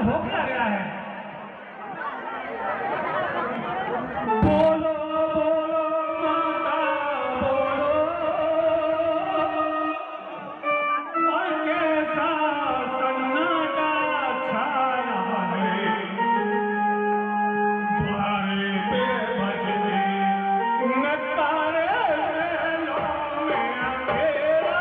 आखिर हो क्या गया है? बोलो बोलो माता बोलो, और कैसा सन्नाटा छाया है, द्वारे पे बजने नगारे महलों में अंधेरा।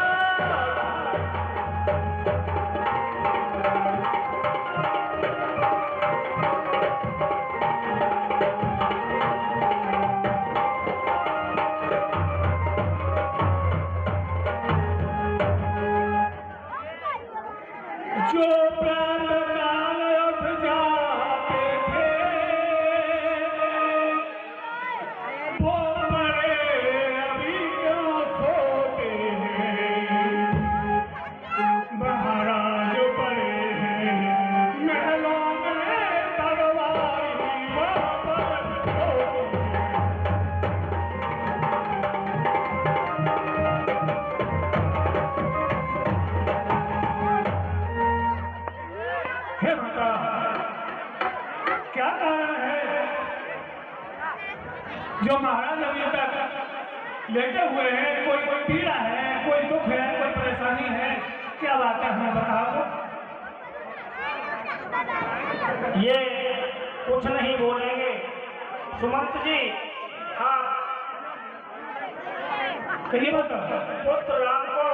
जो प्रातःकाल उठ जाते थे, वो बड़े अभी क्यों सोते हैं? महाराज बड़े हैं महलों में दरबारी वापस होते हैं। हे माता, क्या कारण है जो महाराज अभी तक लेटे हुए हैं? कोई पीड़ा है, कोई दुख है, कोई परेशानी है? क्या बात है, हमें बताओ। ये कुछ नहीं बोलेंगे सुमंत जी। हाँ, कहिए बताओ। पुत्र राम को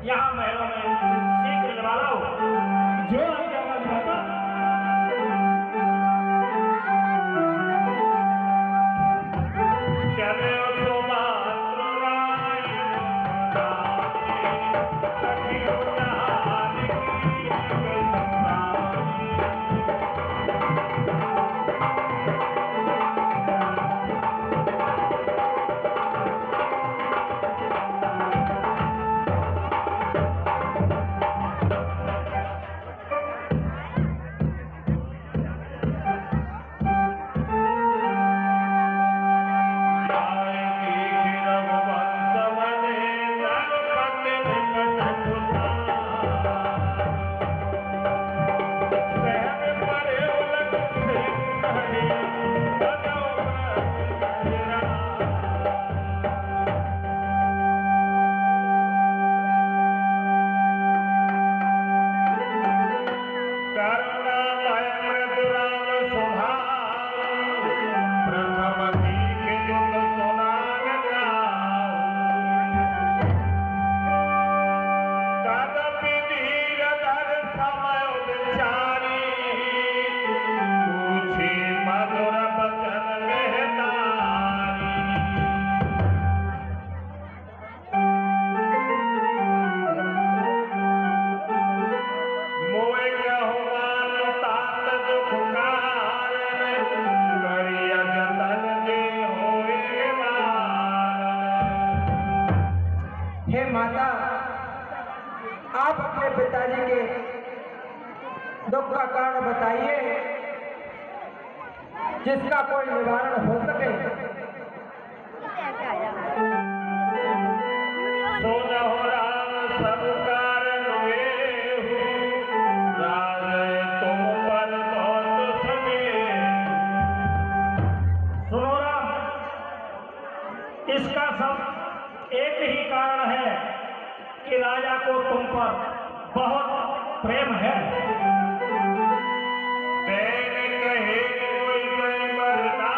यहाँ महलों में शीघ्र लगा लाओ। जो आपकी आवाज माता। चले सुमंत्र राय सखियों नहाने की संभावनी। हे माता, आप अपने पिताजी के दुख का कारण बताइए, जिसका कोई निवारण हो सके। सोना हो राम सब कारण हुए, राज तुम पर बहुत सगे। सुनो राम, इसका सब एक ही कारण है कि राजा को तुम पर बहुत प्रेम है। बैल कहे कोई गए मर्दाना,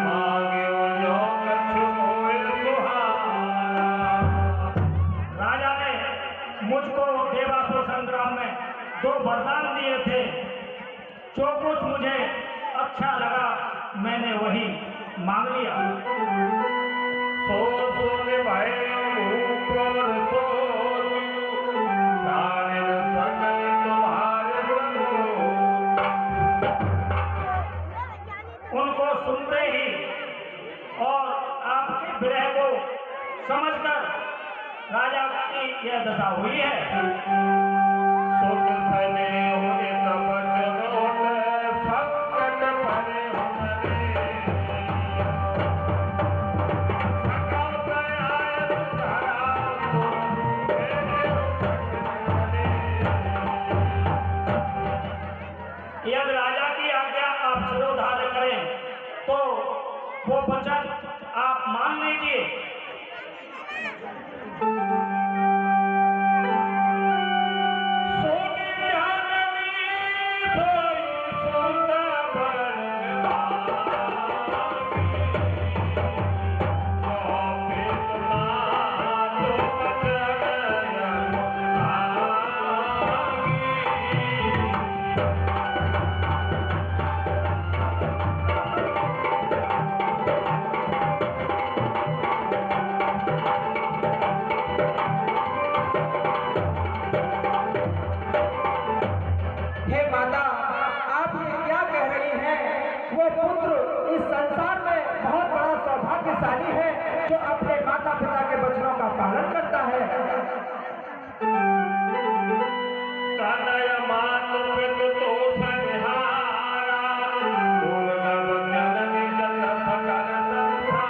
मांगे वो जो कछु होए सुहाना। राजा ने मुझको देवासुर संग्राम में 2 वरदान दिए थे। जो कुछ मुझे अच्छा लगा मैंने वही मांग लिया। सो सोने भाई ऊपर सो सारे संग तुम्हारे बंधु। उनको सुनते ही और आपके विरह को समझकर राजा की यह दशा हुई है। सुख धने हुए तब जगोट संकट भरे हमारे। यदि राजा की आज्ञा आप शिरोधार्य करें तो वो वचन आप मान लीजिए। हे माता, आप ये क्या कह रही हैं? वो पुत्र इस संसार में बहुत बड़ा सौभाग्यशाली है जो अपने माता पिता के वचनों का पालन करता है। तनय मातु पितु तो संहारा, दुर्लभ जननी जत सकल संसारा।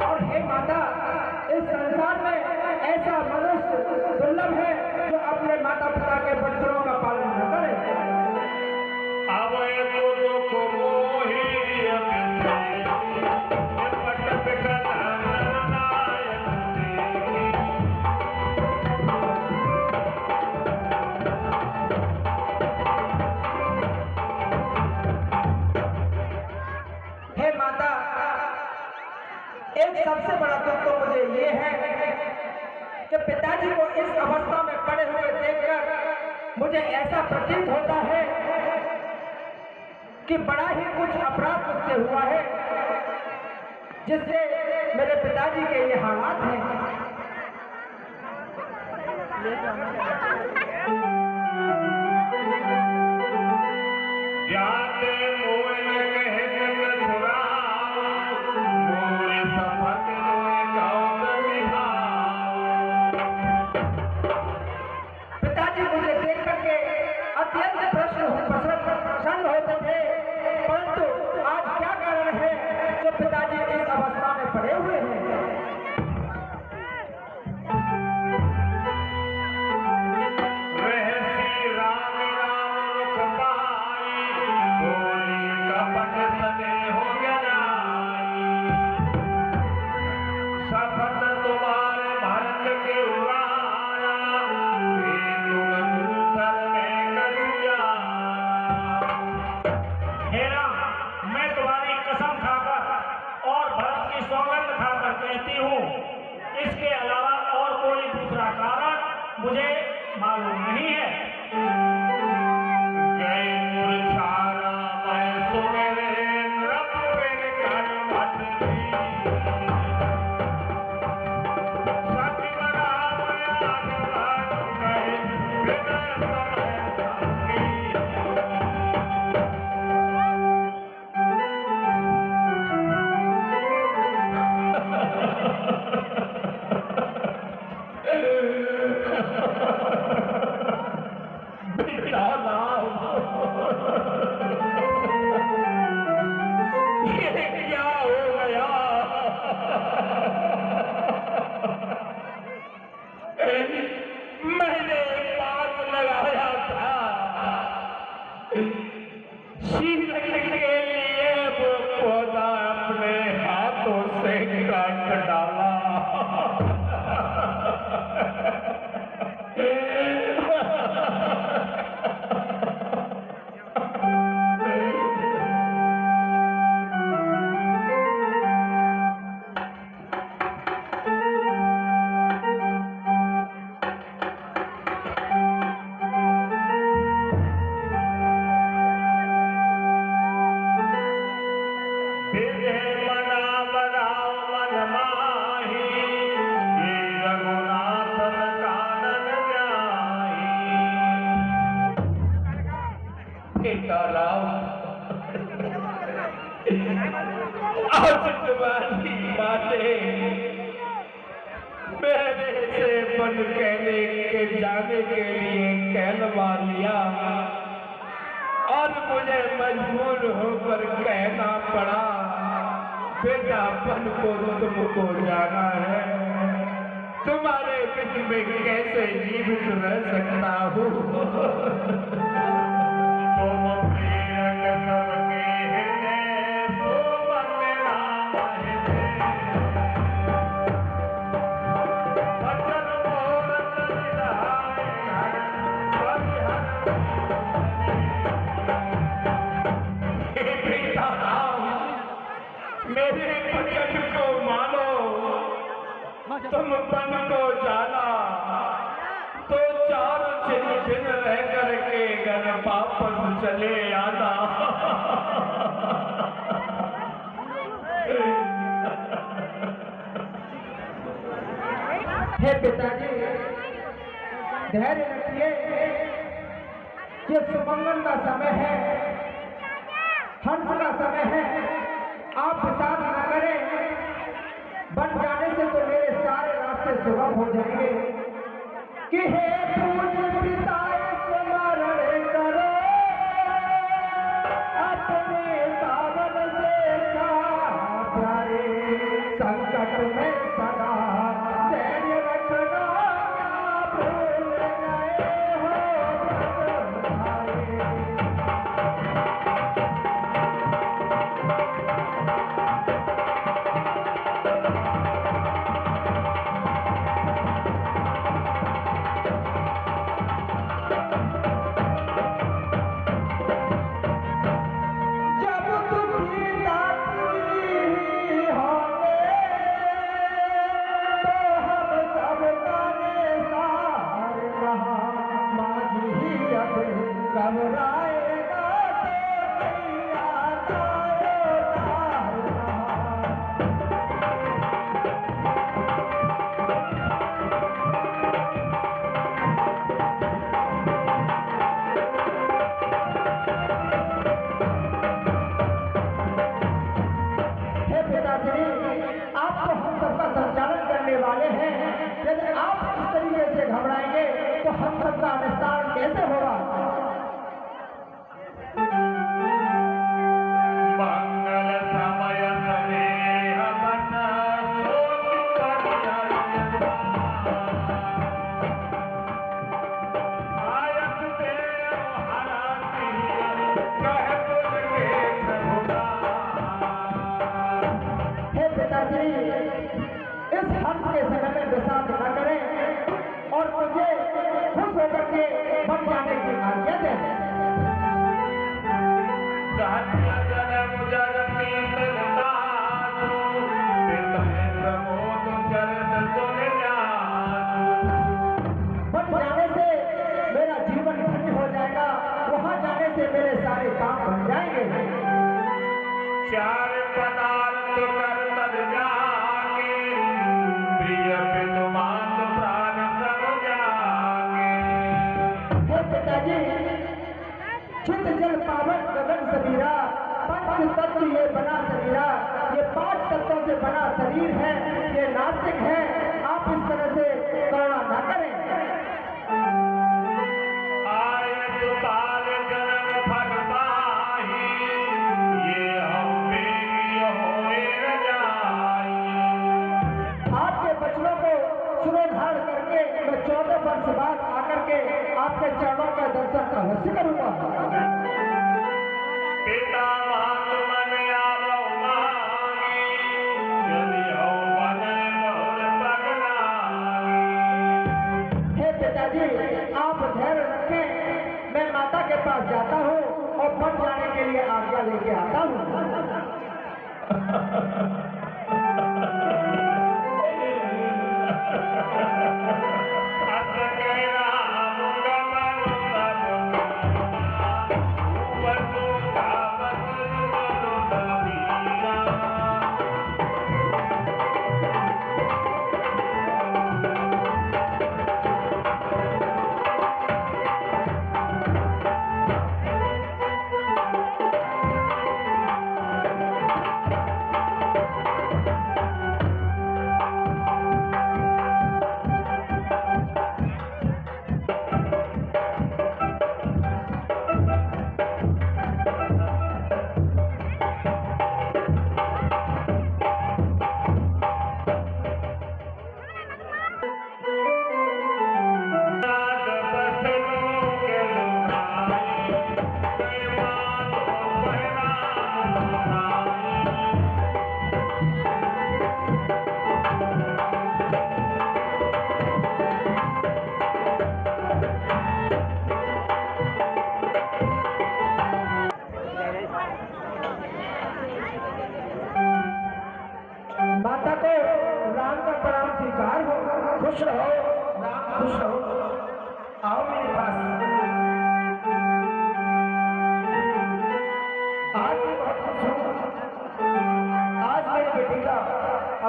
और हे माता, इस संसार में ऐसा मनुष्य दुर्लभ है जो अपने माता पिता के वचनों का पालन न करे। अब तो दुख मोहि अभिषेक, पट पिकट नायक देखी। हे माता, एक सबसे बड़ा दुख तो मुझे ये है कि पिताजी को इस अवस्था में पड़े हुए देखकर मुझे ऐसा प्रतीत होता है कि बड़ा ही कुछ अपराध मुझसे हुआ है जिससे मेरे पिताजी के ये हालात हैं। जाते मोह कहे जग छुड़ाओ, मोरे सफत लोए कौत निभाओ। पिताजी मुझे देख करके अत्यंत प्रसन्न होते थे, परंतु आज क्या कारण है जो पिताजी इस अवस्था में पड़े हुए हैं? रहसी राम राम रुख पाई, बोली कपट सने हो गनाई। शपथ तुम्हारे भरत के उड़ाया, दूसर में कछु जाना। हे राम, मैं तुम्हारी कसम खाकर और भरत की सौगंध खाकर कहती हूँ, इसके अलावा और कोई दूसरा कारण मुझे मालूम नहीं है। गए मुरझाना मैं सुमेरेन, रब मेरे कर मत दी। सच राम आग गए हृदय समय संगी। क्या हो गया? मैंने पाप लगाया था, सीरत के लिए वो पौधा अपने हाथों से काट डाला। तुम्हारी बातें मेरे से बन कहने के जाने के लिए कहलवा लिया और मुझे मजबूर होकर कहना पड़ा, बेटापन को तुमको जाना है, तुम्हारे बीच में कैसे जीवित रह सकता हूँ। तुम बन को जाना तो 4 दिन रह करके घर वापस चले आना। हे पिताजी, धैर्य रखिए। ये सुमंगल का समय है, हंस का समय है। आप विषाद न करें। बन जाने से तो मेरे सारे रास्ते सुगम हो जाएंगे। कि हे पूज्य पिता स्मरण करो अपने सावन से प्यारे, संकट में सदा धैर्य रखना, क्या भूल गए हो भाई। वाले हैं। यदि आप इस तरीके से घबराएंगे तो हम सबका निस्तारण कैसे होगा? मंगल समय स्नेह मन आयत देव हराती कह पुर के प्रभुदा। हे पिताजी, इस हंस के समय में विषाद न करें और मुझे खुश होकर के बन जाने की आज्ञा दें। जन्म जगती मिलतासु, पितृ प्रमोद चरण सुन जासु। बन जाने से मेरा जीवन धन्य हो जाएगा। वहां जाने से मेरे सारे काम बन जाएंगे। 4 पदार्थ कर तब जागे, प्रिय पितुमान प्राण सब जागे। हे पिताजी, चित जल पावन गगन सबीरा, पंच तत्व ये बना शरीरा। ये 5 तत्वों से बना शरीर है, ये नास्तिक है। आप इस तरह से करुणा न करें। आय जुताल जन्म फल पाही, ये हम बेगी होए न जाई। आपके वचनों को सुनोधार करके मैं 14 वर्ष बाद आकर के आपके चरणों का दर्शन अवश्य करूंगा। पिता मात मन आवो मांगी, चलियो मन मोर पगलागी। हे पिताजी, आप धैर्य रखें। मैं माता के पास जाता हूँ और बन जाने के लिए आज्ञा लेके आता हूँ। अस कह राम गमन सब बसु कावत बनु दबीरा।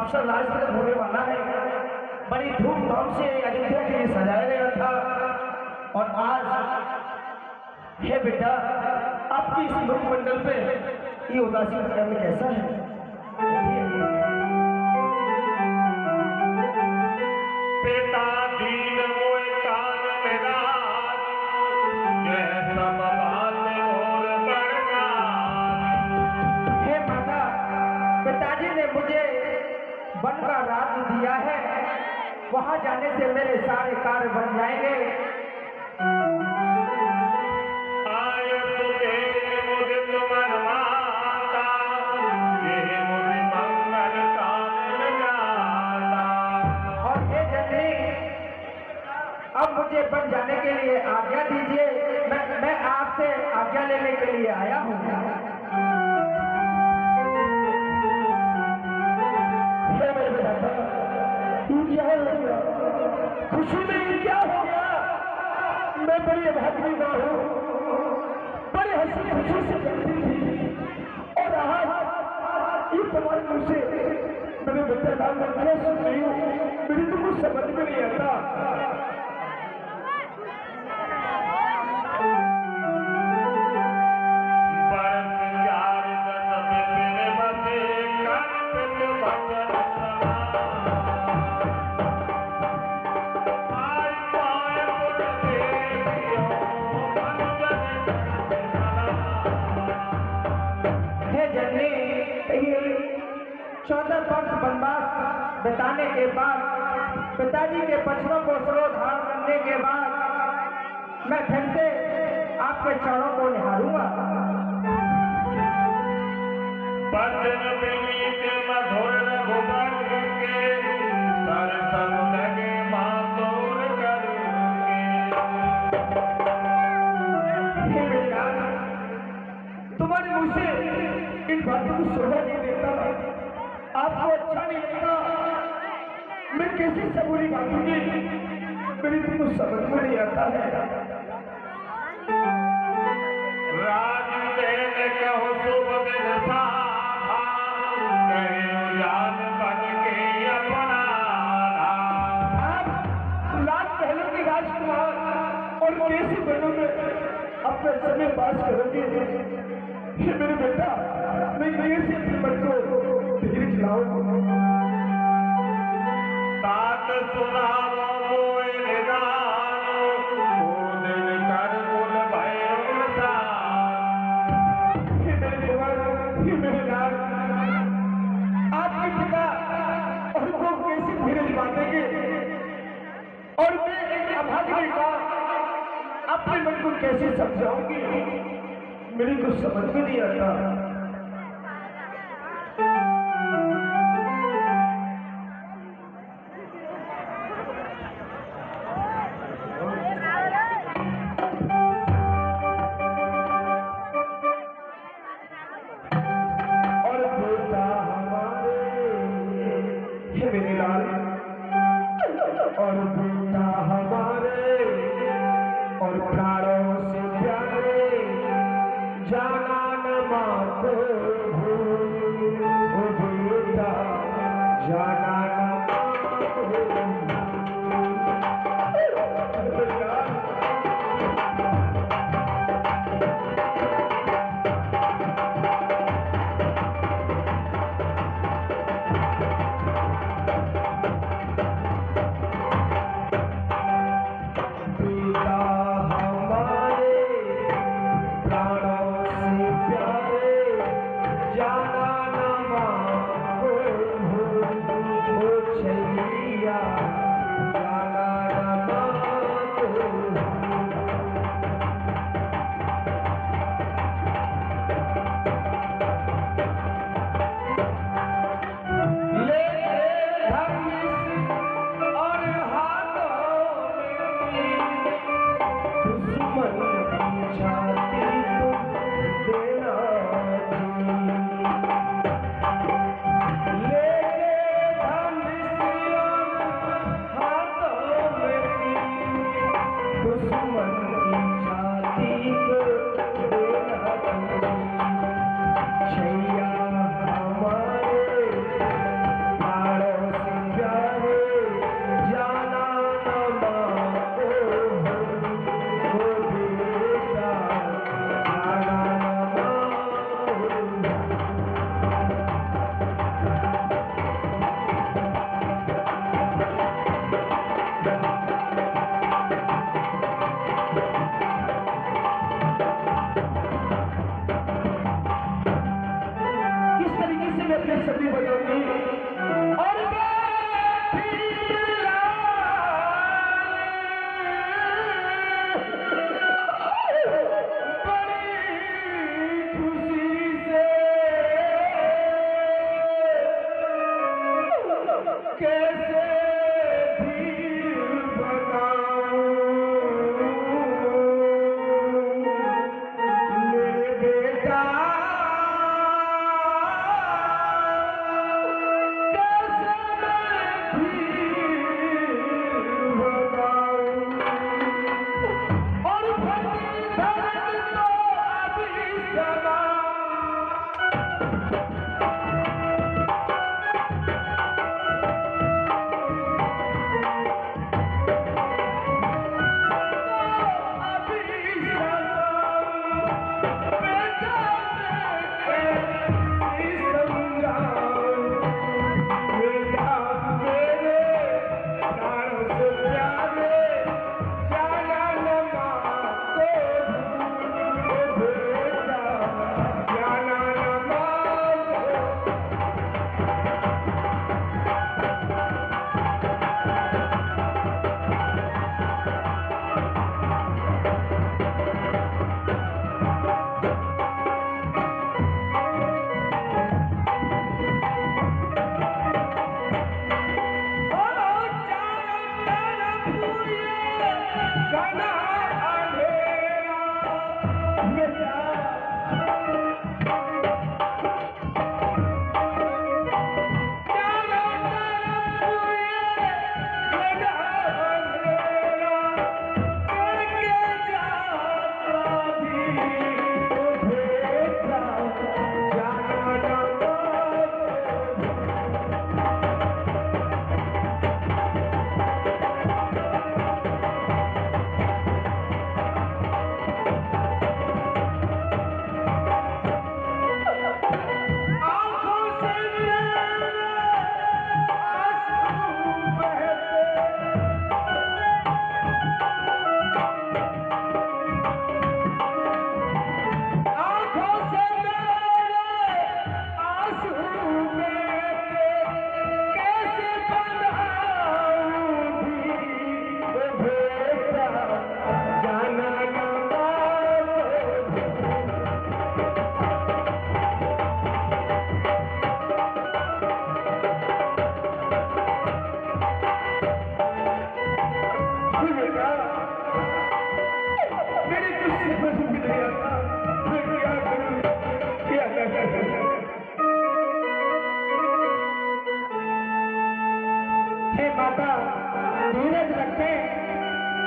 अवसर लाज तक होने वाला है। बड़ी धूमधाम से अयोध्या के लिए सजाया गया था और आज हे बेटा आपकी इस मुखमंडल पे ये उदासी का रंग कैसा है? पिता दीन मोए कान मेरा जय सब बात और बढ़ना। हे माता, पिताजी ने मुझे वन का राज दिया है, वहां जाने से मेरे सारे कार्य बन जाएंगे। आय तुझे मुझे तुमन माता ये मुझे मंगल कान जाता। और हे जननी, अब मुझे बन जाने के लिए आज्ञा दीजिए। मैं आपसे आज्ञा लेने के लिए आया हूँ। क्या हो गया? खुशी में ये क्या हो गया? मैं बड़ी भागी हूँ, बड़ी हंसी खुशी से चलती थी और आज ये तुम्हारे मुँह से मेरे बेटे नाम में क्या सुन रही हूँ, मेरी तो कुछ समझ में नहीं आता। हे जननी, 14 वर्ष वनवास बिताने के बाद, पिताजी के वचनों को सरोधार करने के बाद मैं फिर से आपके चरणों को निहारूंगा। बचन विनीत मधुर रघुबर के सर संग लगे मातोर करूंगे। हे बेटा, तुम्हारे मुंह से इन बातों को शोभा नहीं देता, आपको अच्छा नहीं लगता, मैं कैसे सबूरी बांटूंगी, मेरी तो कुछ समझ में नहीं आता है। राज देन कहो शुभ दिन साधा कहे जान बन के अपना। आप लाल पहलों के राजकुमार और कैसे बनों में अपने समय पास करोगे? ये मेरे बेटा, मैं कैसे अपने मन को धीरज लाऊं? तात सुनावो मोए निदान दिन कर कुल भय हे मेरे कुंवर, हे मेरे लाल, आपके पिता और वो कैसे धीरज बांटेंगे और मैं एक अभागी का अपने मन को कैसे समझाऊंगी, मेरी कुछ समझ में नहीं आता। और बेटा हमारे, हे मेरे लाल, और बेटा हमारे और प्राणों से प्यारे जाना न मातो ओ बेटा, जाना न मातो। पिता हमारे प्राणों से सदी बजोगी और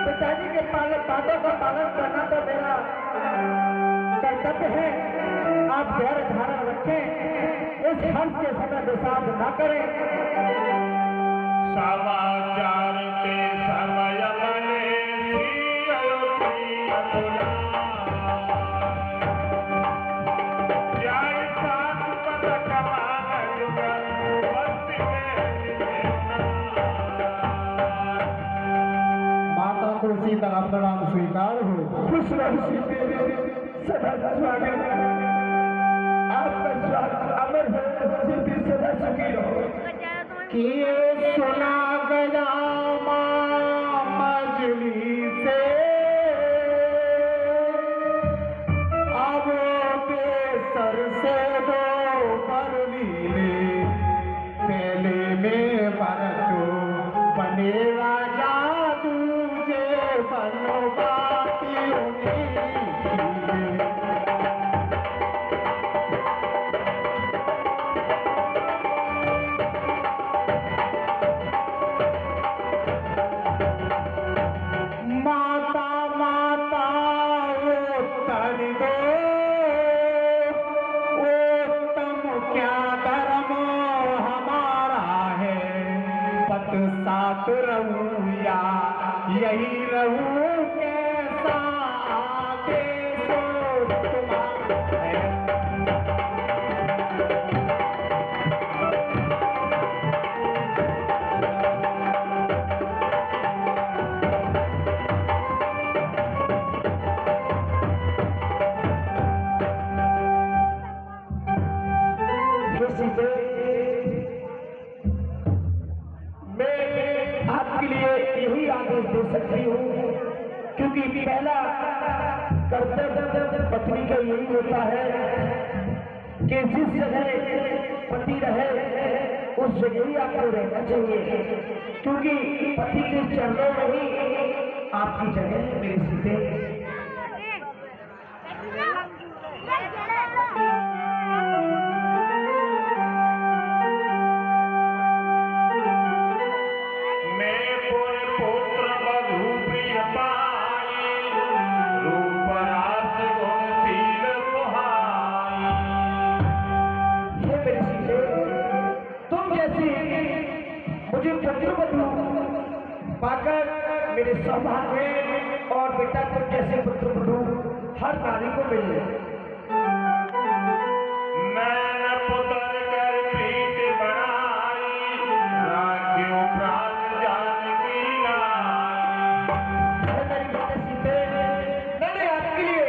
पिताजी के बातों का पालन करना तो मेरा कर्तव्य है। आप धैर्य धारण रखें, इस हंस के समय विषाद न करें। समाचार के समय बने तुलसी का प्रणाम स्वीकार हो। खुश सदा स्वागत, आपका स्वागत अमर हो, सदा सुखी रहो। किए सुना गया मजली से अब सर से दो पर लीले पहले में परतु बनेगा जादू बनो बाती माता माता उत्तर दो, उत्तम क्या धर्म हमारा है, पत सात रहूं या यही रहूं, कैसा आदेश तुम्हारा है। सीता कर्तव्य पत्नी का यही होता है कि जिस जगह पति रहे उस जगह ही आपको रहना चाहिए, क्योंकि पति के चरणों में ही आपकी जगह है मेरी सीते। मुझे पुत्रवधू पाकर मेरे सौभाग्य और बेटा तुम जैसे पुत्रवधू हर नारी को मिले। मैंने पुत्र कर प्रीत बनाई, राखियों प्राण जानकी नाई। मेरी बेटे सीते, मैंने आपके लिए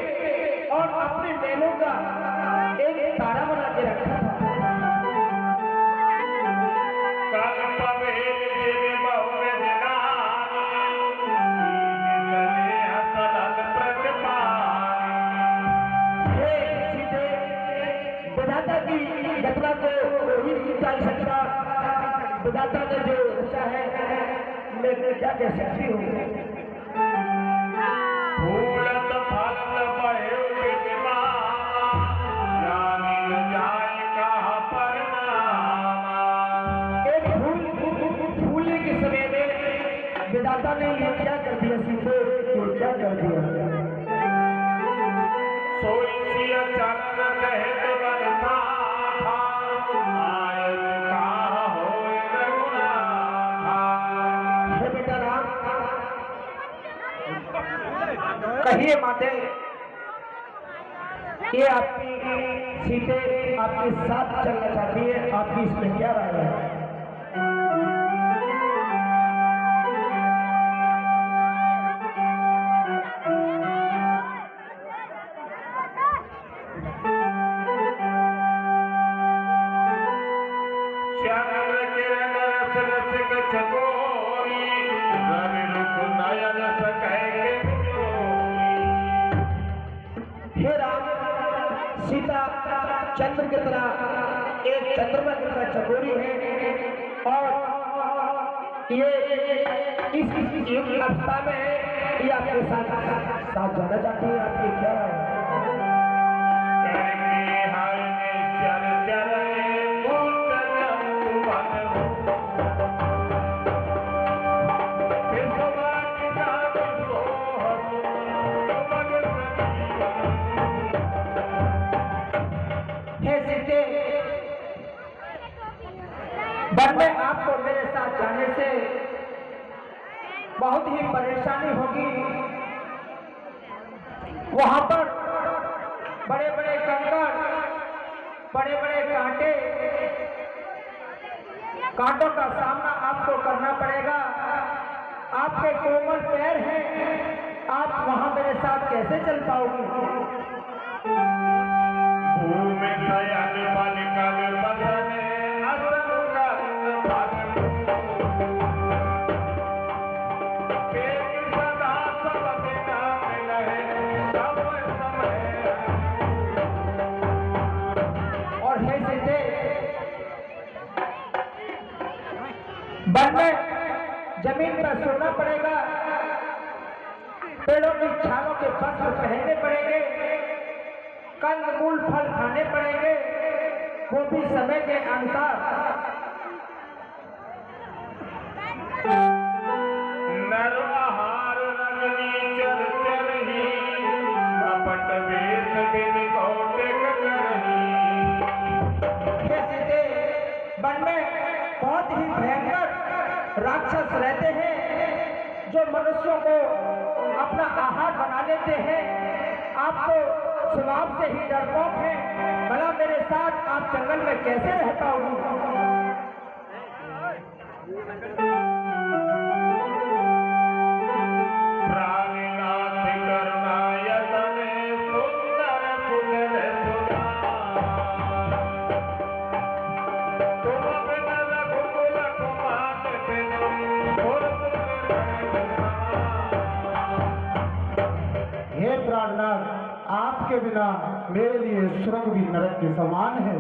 और अपने मेलों का एक तारा बना के रखा था। घटना को कोई नहीं टाल सकता। विधाता ने जो रचा है मैं क्या कह सकती हूँ। एक फूलने के समय में विधाता ने ये क्या कर दिया सीधे, ये क्या कर दिया। कहिए माते, ये आपकी सीते आपके साथ चलना चाहती है, आपकी इसमें क्या राय है? सीता चंद्र की तरह एक चंद्रमा की तरह चकोरी है और ये इस अवस्था में ये आपके साथ जाना चाहती है। आपकी क्या है? वन में आपको मेरे साथ जाने से बहुत ही परेशानी होगी। वहां पर बड़े बड़े कंकड़, बड़े बड़े कांटों का सामना आपको करना पड़ेगा। आपके कोमल पैर हैं, आप वहां मेरे साथ कैसे चल पाओगी? वन में जमीन पर सोना पड़ेगा, पेड़ों की छालों के वस्त्र पहनने पड़ेंगे, कंद मूल फल खाने पड़ेंगे, वो भी समय के अनुसार। नर आहार रंगनी चर चरही, कपट वेश बिन कौटिक करही। वन में बहुत ही भयंकर राक्षस रहते हैं जो मनुष्यों को अपना आहार बना लेते हैं। आप तो स्वभाव से ही डरपोक हैं, भला मेरे साथ आप जंगल में कैसे रह पाओगे? हे प्राणनाथ, आपके बिना मेरे लिए स्वर्ग भी नरक के समान है।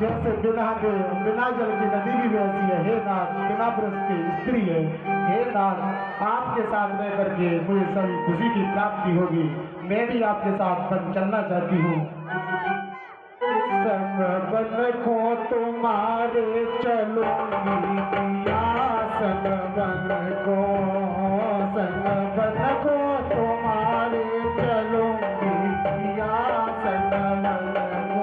जैसे बिना जल की नदी भी वैसी है। हे नाथ, बिना पुरुष की स्त्री है। हे नाथ, आपके साथ रह करके मुझे सभी खुशी की प्राप्ति होगी। मैं भी आपके साथ बन चलना चाहती हूँ। संग बन को तुम्हारे चलूंगी पिया, संग बन को तुम्हारे चलूंगी पिया, संग बन को।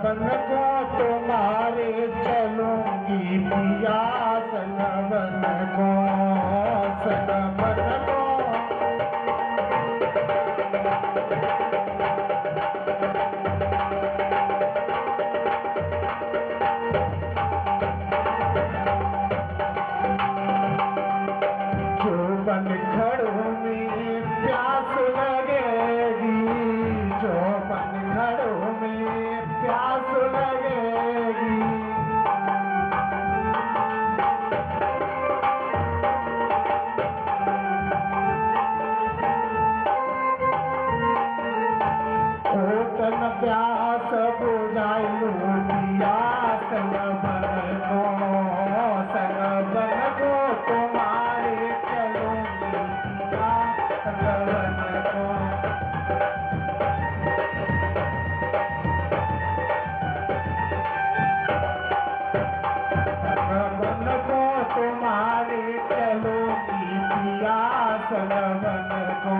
बन को तुम्हारे चलूंगी पिया, सन बन को, सन बन को। जो बन खड़ों में प्यास लगेगी, जो बन खड़ों में प्यास लगेगी, ओ तन प्यास बुझाई लूटिया, सन बन को, सन बन को तुम्हारे चलूंगी पिया, सन बन को। बन को तुम्हारे चलूंगी पिया, सन बन को,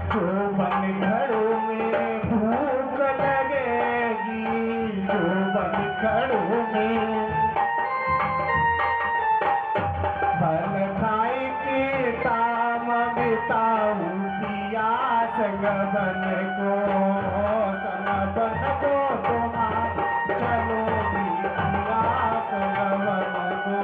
जो बन घड़ों में भूख लगेगी, जो बन घड़ों में फल खाए के ताम बिताऊं पिया, संग बन को, संग बन को तुम्हारे चलूंगी पिया, संग बन को।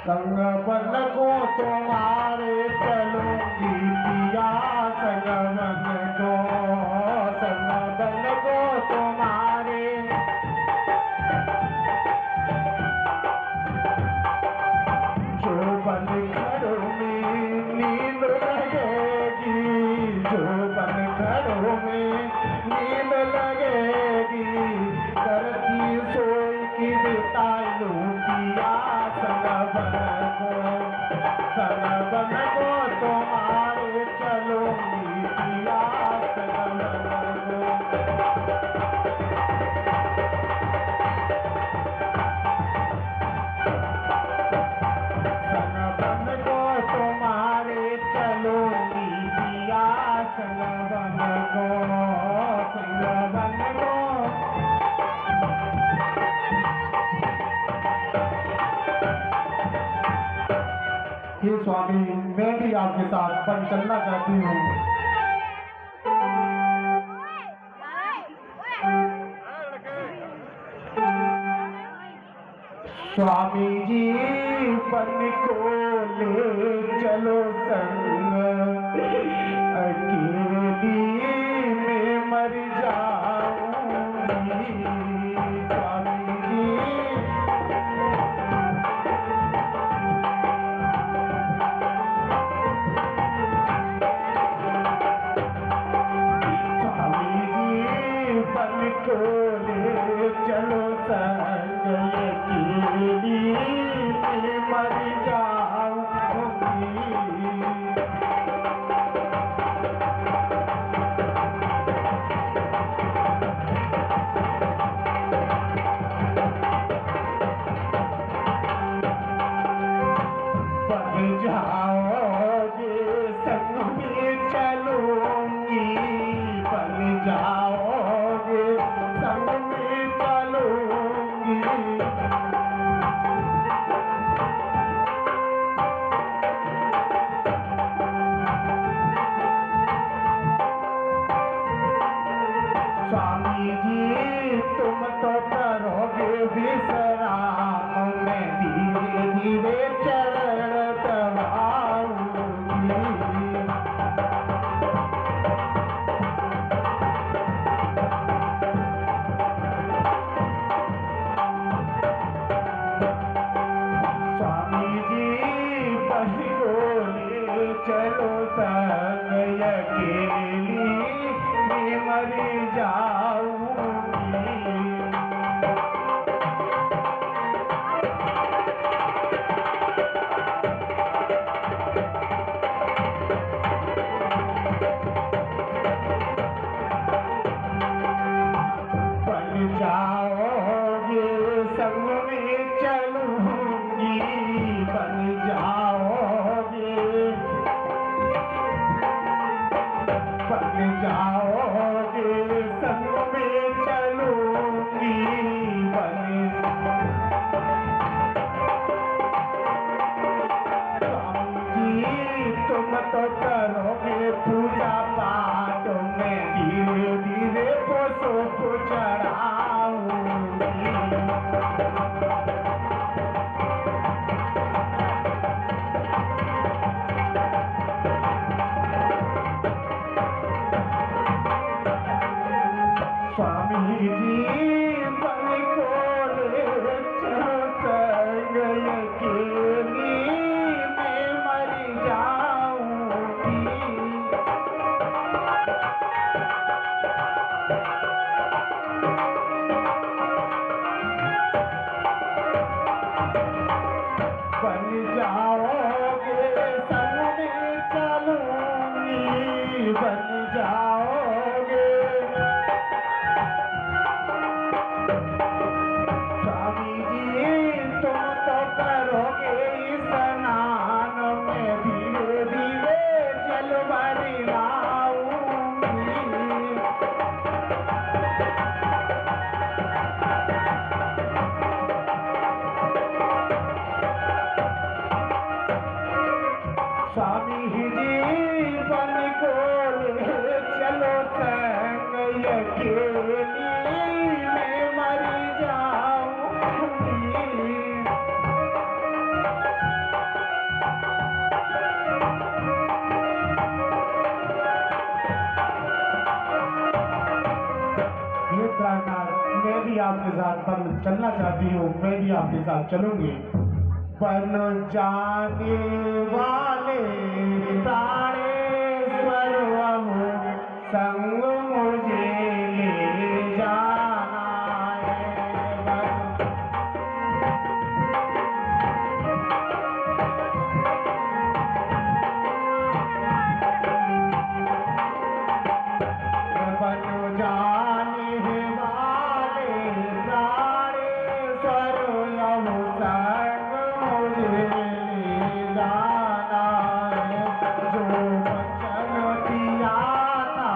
संग बन को तुम्हारे चलूंगी पिया, संग बन को, संग बन को तुम्हारे। जो बन घड़ों में नींद लगेगी, जो बन घड़ों में नींद लगेगी, करती सोई की बिताई लूं पिया, संग बन को, संग बन को तुम्हारे चलूंगी पिया, संग बन को। संग बन को तुम्हारे चलूंगी पिया, संग बन को, संग बन को। हे स्वामी, मैं भी आपके साथ बन चलना चाहती हूँ। स्वामी जी बन को ले चलो संग, अकेली में मर जाऊंगी। स्वामी जी बन को ले चलो संग, अकेली में मर जाऊंगी। संग में चलूंगी बन जाओगे, बन जाओगे संग में चलूंगी बन। स्वामी जी तुम तो करोगे पूजा पाठ में धीरे धीरे पोसो को चढ़ाऊंगी। स्वामी जी बन को ले चलो संग अकेली मैं मर जाऊंगी। बन जाओगे संग में चलूंगी बन जाओगे। स्वामी जी तुम तो करोगे स्नान में धीरे धीरे जल भरी लाऊंगी। स्वामी जी बन को ले चलो संग अकेली मैं मर जाऊंगी। ये प्राणनाथ मैं भी आपके साथ बन चलना चाहती हूँ, मैं भी आपके साथ चलूंगी। बन जाने वाले प्राणेश्वर संग मुझे ले जाना है। बन जाने वाले प्राणेश्वर संग मुझे ले जाना है। जो वचन दिया था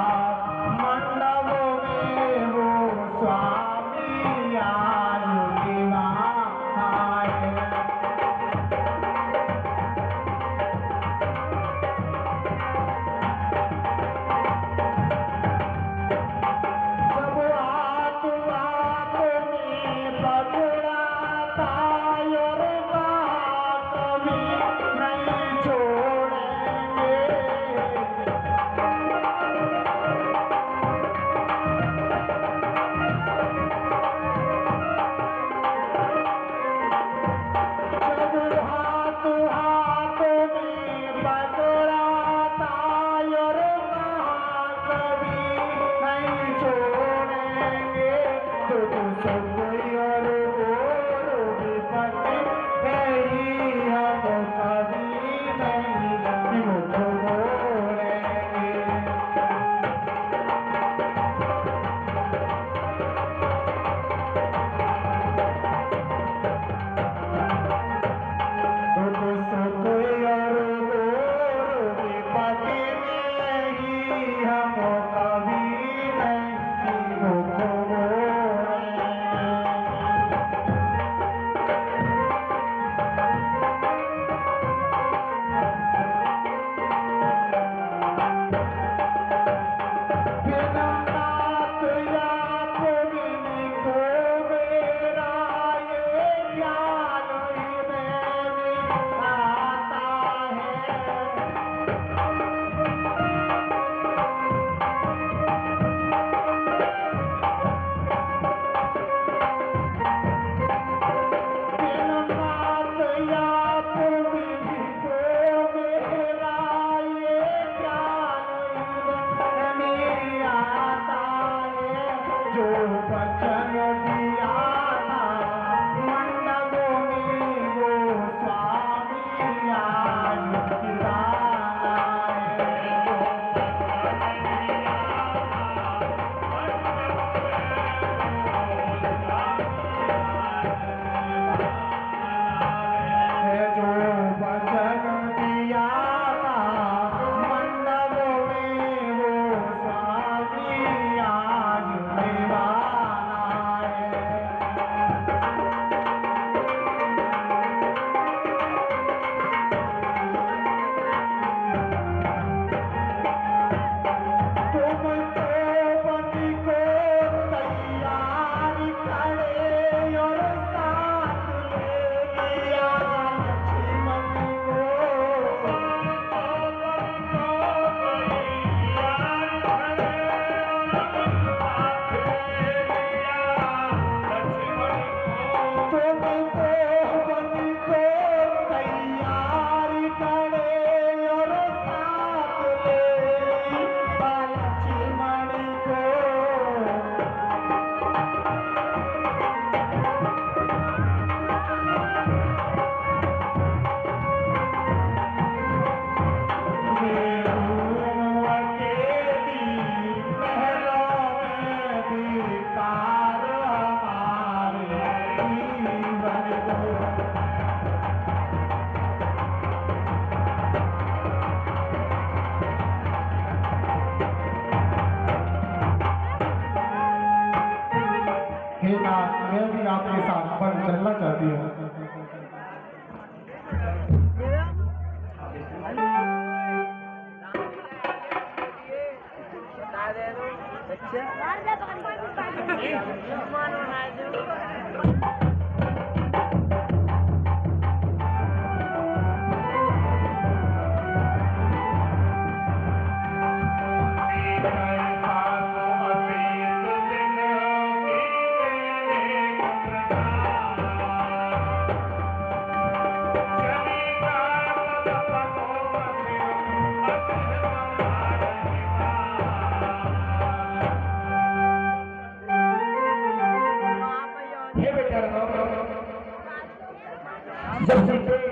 जब सीतें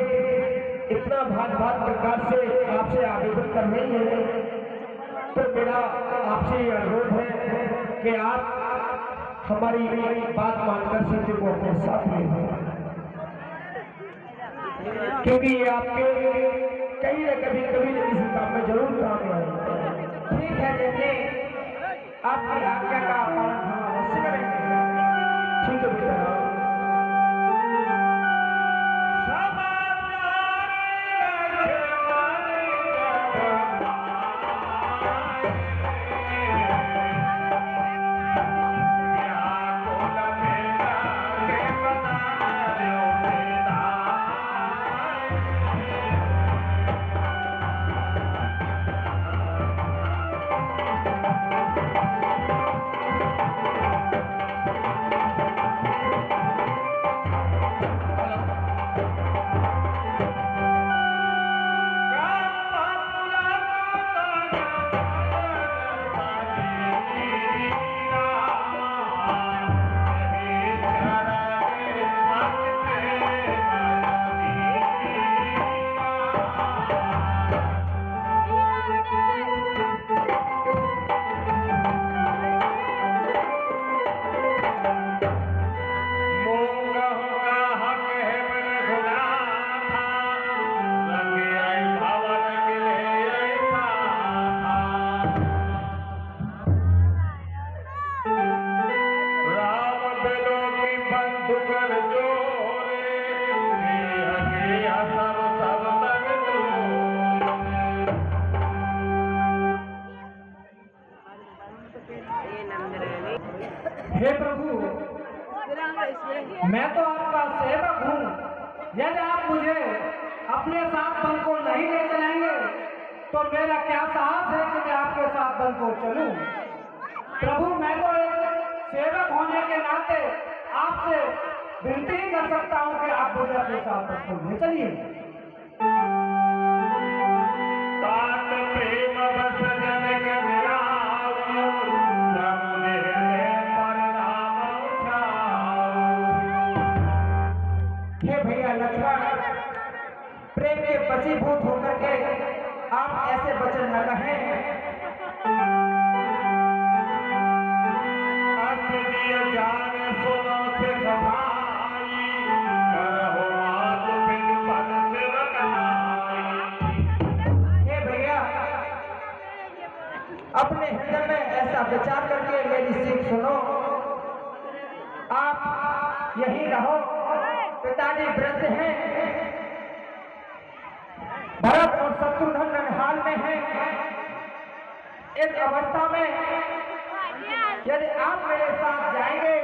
इतना भात भात प्रकार से आपसे आवेदन कर रही है तो मेरा आपसे ये अनुरोध है कि आप हमारी बात मानकर सीते को अपने साथ ले लें, क्योंकि ये आपके कहीं न कभी किसी काम में जरूर काम आएगा। ठीक है जैसे आपकी आज्ञा का पालन हम अवश्य करेंगे। ठीक है बेटा। हे प्रभु, मैं तो आपका सेवक हूँ। यदि आप मुझे अपने साथ वन को नहीं ले चलेंगे तो मेरा क्या साहस है कि मैं आपके साथ वन को चलूं। प्रभु, मैं तो एक सेवक होने के नाते आपसे विनती ही कर सकता हूँ कि आप मुझे अपने साथ वन को ले चलिए। प्रेम के वशीभूत होकर के आप ऐसे वचन न कहें। हे भैया, अपने हृदय में ऐसा विचार करके मेरी सीख सुनो। आप यही रहो, पिताजी वृद्ध हैं, भरत और शत्रुघ्न ननिहाल में है। इस अवस्था में यदि आप मेरे साथ जाएंगे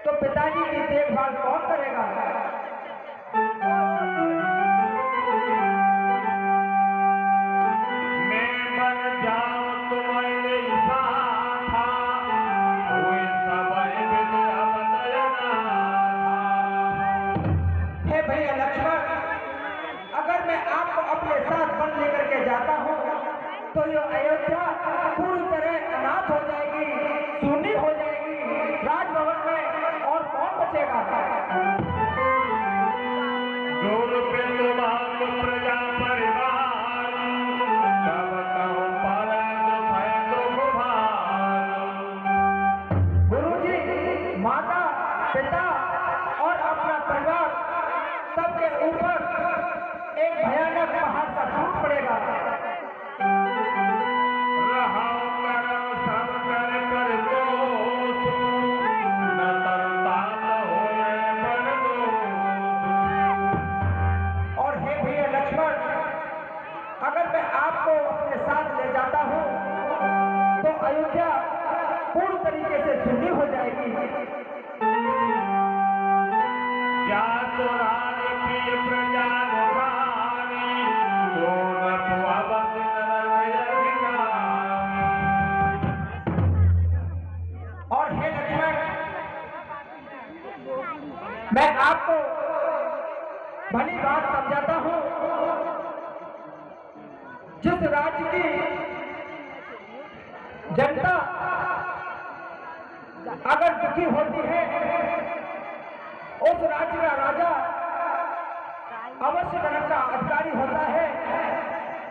तो पिताजी की देखभाल कौन करेगा? मैं मर जाऊं तुम्हारे साथ, कोई समय हे भैया लक्ष्मण, अगर मैं आपको अपने साथ वन लेकर के जाता हूँ तो ये अयोध्या पूरी तरह अनाथ हो जाएगी, शून्य हो जाएगी। राजभवन में और कौन बचेगा? प्रजा परिवार गुरुजी, माता, पिता और अपना परिवार सबके ऊपर एक भयानक पहाड़ का टूट पड़ेगा। और हे भैया लक्ष्मण, अगर मैं आपको अपने साथ ले जाता हूँ तो अयोध्या पूर्ण तरीके से शून्य हो जाएगी। और हे लक्ष्मण, मैं आपको भली बात समझाता हूँ। जिस राज्य की जनता अगर दुखी होती है, उस राज्य का राजा अवश्य जनक का अधिकारी होता है,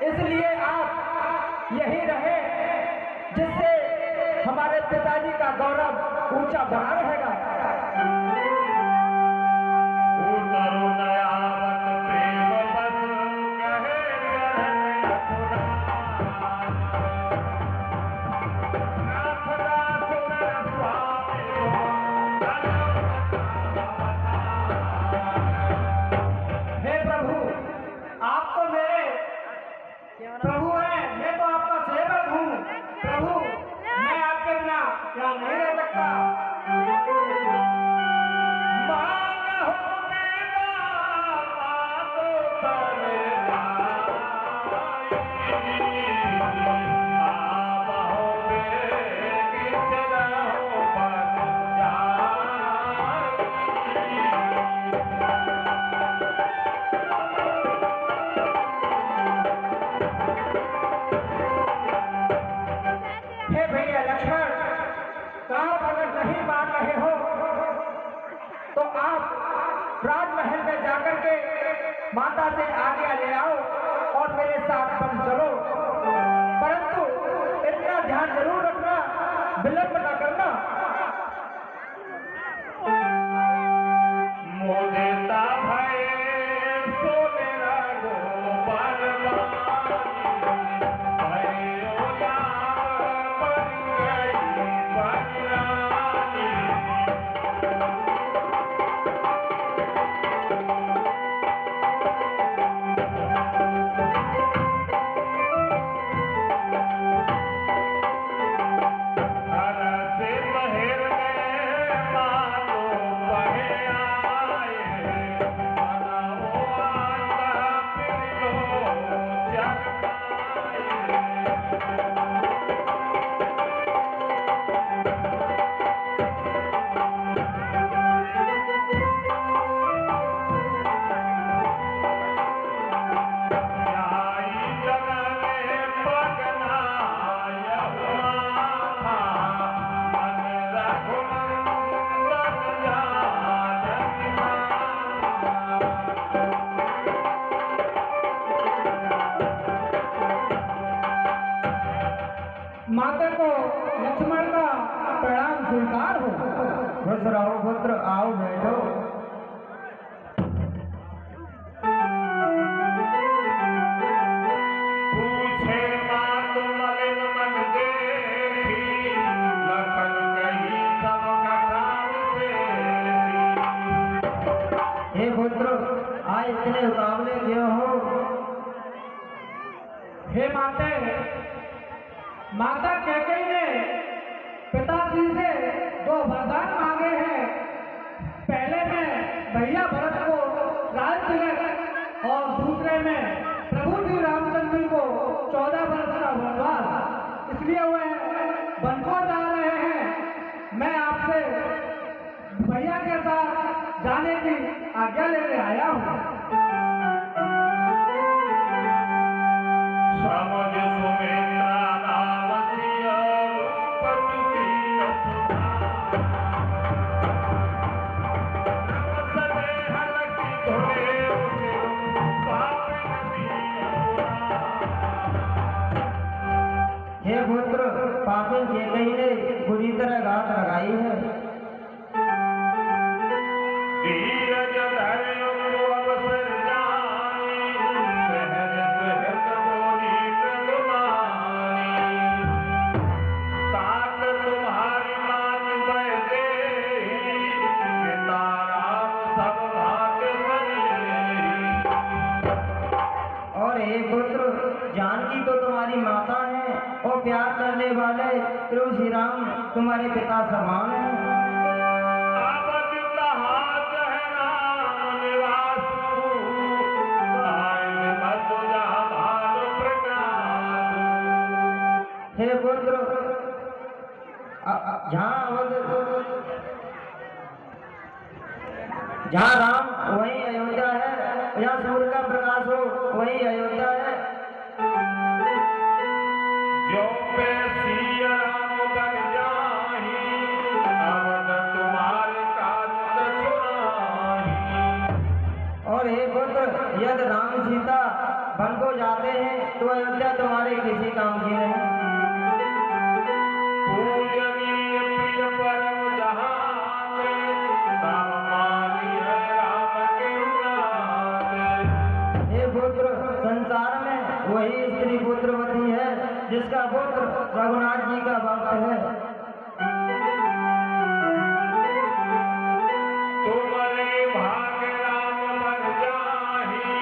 इसलिए आप यही रहे, जिससे हमारे पिताजी का गौरव ऊंचा बना रहेगा। हे प्रभु, आप तो मेरे प्रभु हैं, मैं तो आपका सेवक हूँ। प्रभु, मैं आपके बिना क्या नहीं रह सकता। हे भैया लक्ष्मण, आप अगर नहीं मान रहे हो तो आप राजमहल में जाकर के माता से आज्ञा ले आओ और मेरे साथ बन चलो, परंतु इतना ध्यान जरूर रखना, विलंब न करना। मोदेता भय सोने लगो माता को लक्ष्मण का प्रणाम स्वीकार हो। खुश रहो पुत्र, आओ बैठो। पूछे मात मलिन मन देखी, लखन कही सब कटार से। हे पुत्र, आज इतने उतावले क्यों हो? हे माते, माता कैकेयी ने पिताजी से 2 वरदान मांगे हैं। पहले में भैया भरत को राज तिलक और दूसरे में प्रभु श्री रामचंद्र जी को 14 वर्ष का वनवास, इसलिए वह वन को जा रहे हैं। मैं आपसे भैया के साथ जाने की आज्ञा लेने आया हूँ। समझ सुमित्रा नाम सिया रूप सुशील सदे हलकी धोले उठे पाप नदी। हे पुत्र, पापिन कैकेयी ने बुरी तरह घात लगाई है। धीरज धरे अवसर जानी, सहज सहज बोली मृदुवानी। तात तुम्हारी मान बह देहि, पिता राम सब भाग्य सनेहि। और हे पुत्र, जानकी तो तुम्हारी माता है और प्यार करने वाले प्रभु श्री राम तुम्हारे पिता समान हैं। आवत तहात है नाम निवासु, आयन मधु जहाँ भानु प्रकाशु। हे पुत्र, जहाँ राम वहीं अयोध्या है, जहाँ सूर्य का प्रकाश हो वहीं अयोध्या है। जो पे सिया राम बन जाहि, अवध तुम्हारे काज छुड़ाहि। और हे पुत्र, यदि राम सीता वन को जाते हैं तो अयोध्या तुम्हारे किसी काम की नहीं। पूजनीय प्रिय परम जहान राम मानी है राम के नाम। हे पुत्र, संसार में वही स्त्री पुत्रवती है जिसका पुत्र रघुनाथ जी का भक्त है। तुम्हारे भाग राम बन जाहि,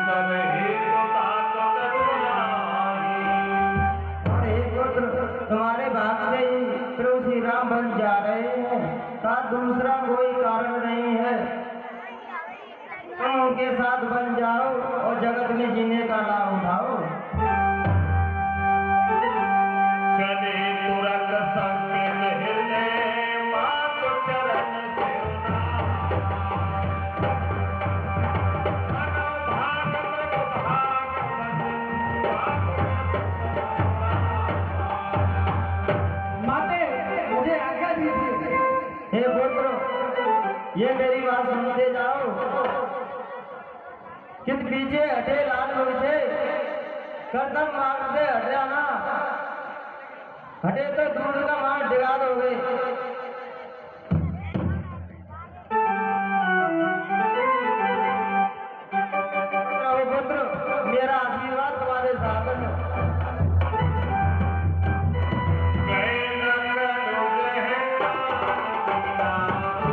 सब हेतु ताकत सुनाहि। और हे पुत्र, तुम्हारे भाग से ही प्रभु श्री राम बन जा रहे हैं, का दूसरा कोई कारण नहीं है। तुम उनके साथ बन जाओ और जगत में जीने का लाभ उठाओ। चले तुरंत संकेत हृदय मात चरण सिरना। मनो भाग प्रभु भाग माते मुझे आज्ञा दीजिए। हे पुत्र, ये मेरी बात सुनते जाओ। कित पीछे हटे लाल मुझे, कर्दम मार्ग से हट जाना, हटे तो दूर का मार डिगा दोगे। प्रभु पुत्र, मेरा आशीर्वाद तुम्हारे साथ है। गए नगर अनुग्रह दान है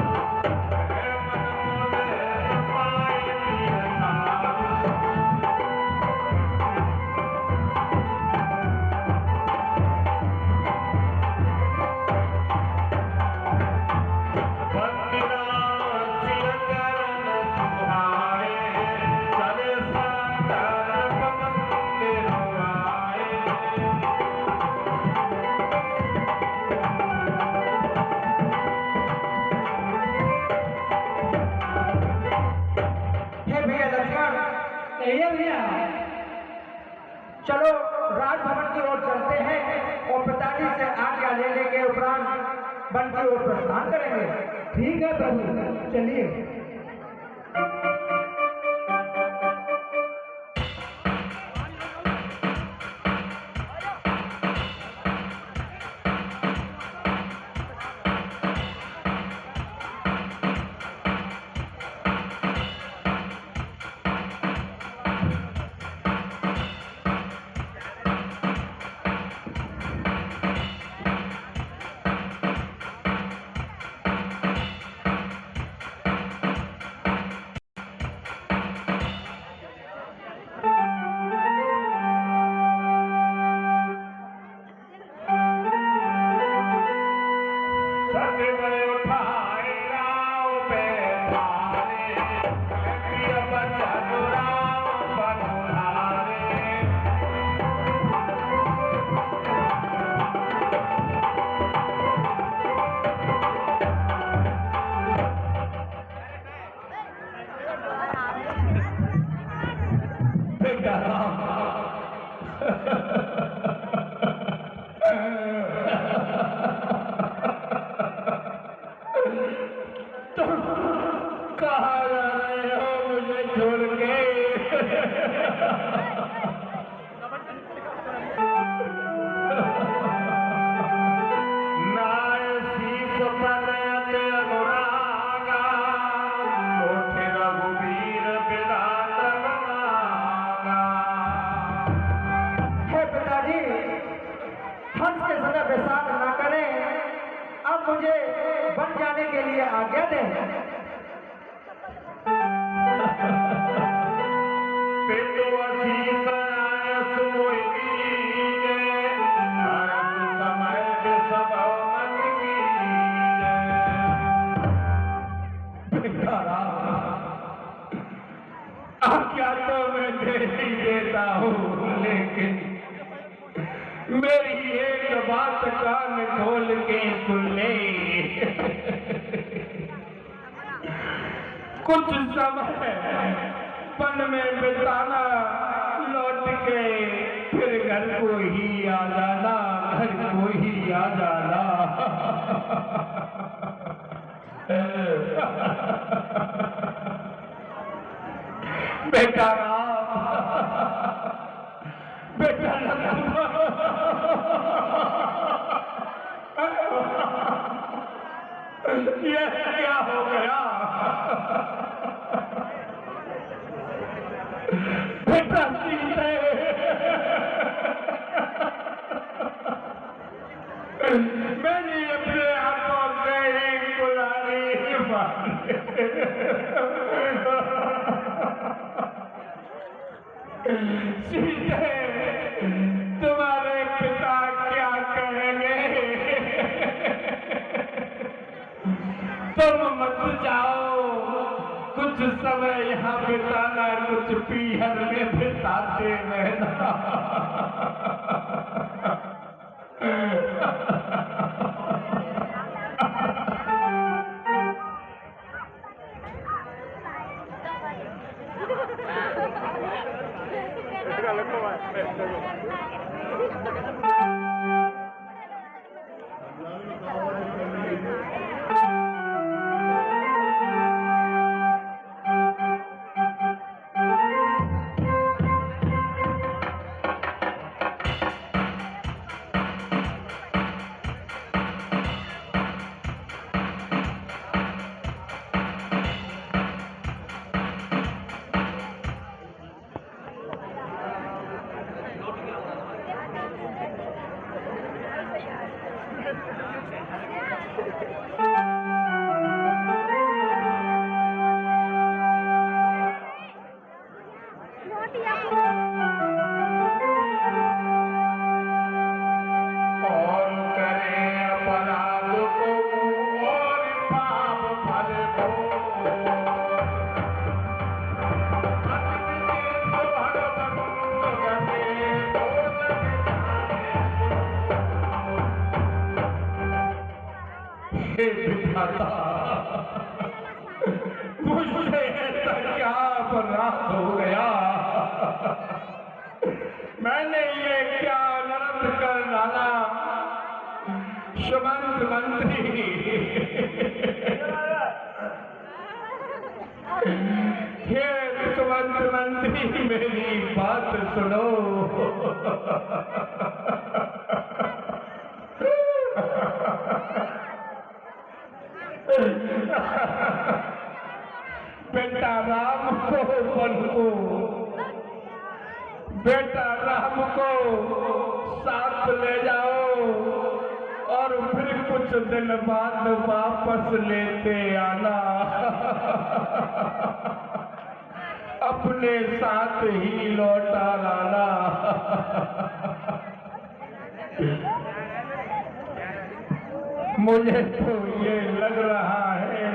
मन मोदे पाए नियता। वंदे राम सिय चरण सुहाए, चले संतन मंदिर आए। हे भैया लक्ष्मण, कहिए भैया। चलो राजभवन की ओर चलते हैं और पिताजी से आज्ञा लेने के उपरांत वन की ओर प्रस्थान करेंगे। ठीक है प्रभु, चलिए। सचिव उठाए राव पे थारे, प्रिय बचन राम बनुहारे। बेटा राम, तुम कहाँ जा रहे हो मुझे छोड़ के? नाय शीस पनयत अनुरागा, उठे रघुवीर विधान मांगा। हे पिताजी, हंस के समय बेसात ना करें, अब मुझे वन जाने के लिए आज्ञा दें। पितु असीस आयस मोहि दीजे, हरत समय विषभव मत कीजे। बेटा राम, आज्ञा तो मैं दे ही देता हूँ, लेकिन मेरी एक बात कान खोल के सुन ले। कुछ समय वन में बिताना, लौट के फिर घर को ही आ जाना, घर को ही आ जाना। बेटा बेटा ये क्या हो गया? बेटा सीते, मैंने अपने हाथों से ही कुल्हाड़ी मारी। सीते, तुम्हारे पिता क्या कहेंगे? तुम मत जाओ, कुछ समय यहाँ बिताना, कुछ पीहर में बिताते रहना। हे विधाता, मुझे ऐसा क्या अपराध हो गया? मैंने ये क्या नरक कर डाला? सुमंत मंत्री, हे सुमंत मंत्री, मेरी बात सुनो। बेटा राम को वन को, बेटा राम को साथ ले जाओ और फिर कुछ दिन बाद वापस लेते आना। अपने साथ ही लौटा लाना। मुझे तो ये लग रहा है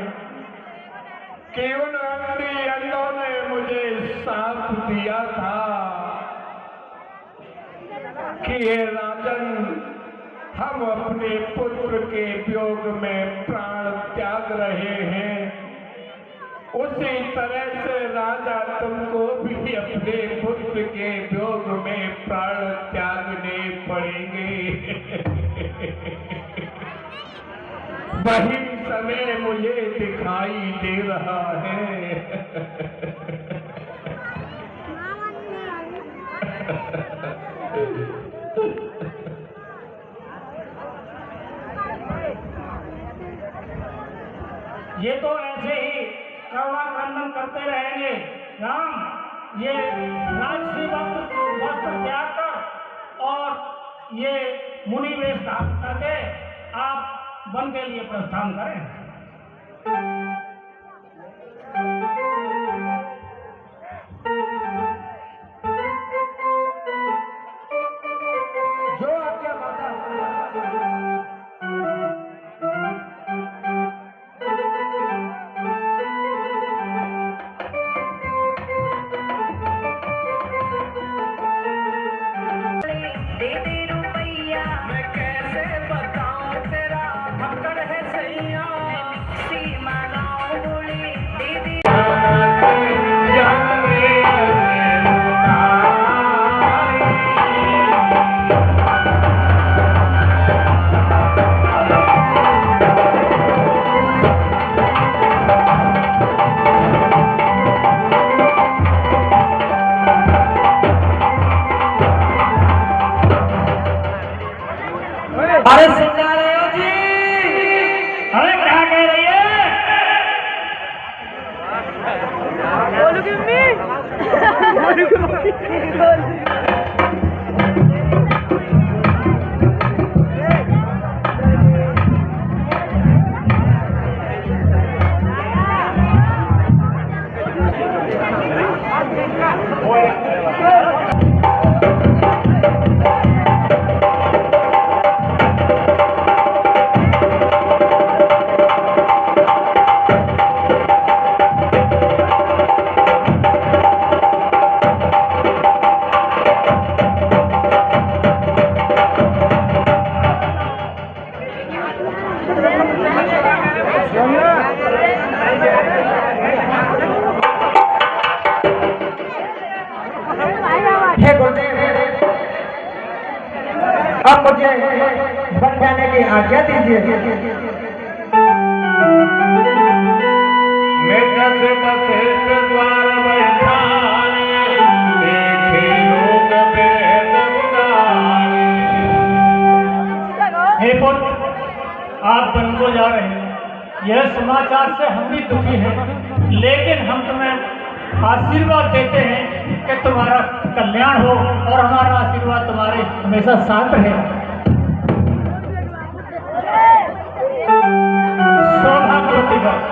कि उन अंधी अंडों ने मुझे साथ दिया था कि हे राजन, हम अपने पुत्र के वियोग में प्राण त्याग रहे हैं, उसी तरह से राजा तुमको भी अपने पुत्र के वियोग में प्राण त्यागने पड़ेंगे। वही समय मुझे दिखाई दे रहा है। ये तो ऐसे ही करुणा क्रंदन करते रहेंगे। राम, ये राजसी वस्त्र त्याग कर और ये मुनि वेश धारण करके आप वन के लिए प्रस्थान करें। जो आज्ञा माता। दे दे रुपैया, मैं कैसे बताऊं तेरा भक्कड़ है सैया। हे गुरुदेव, अब मुझे बन जाने की आज्ञा दीजिए। द्वार बैठाने देखे लोग बेद गुनाने। हे पुत्र, आप वन को जा रहे हैं। यह समाचार से हम भी दुखी हैं, लेकिन हम तुम्हें आशीर्वाद देते हैं कि तुम्हारा कल्याण हो और हमारा आशीर्वाद तुम्हारे हमेशा साथ रहे। सौभाग्यवती बात।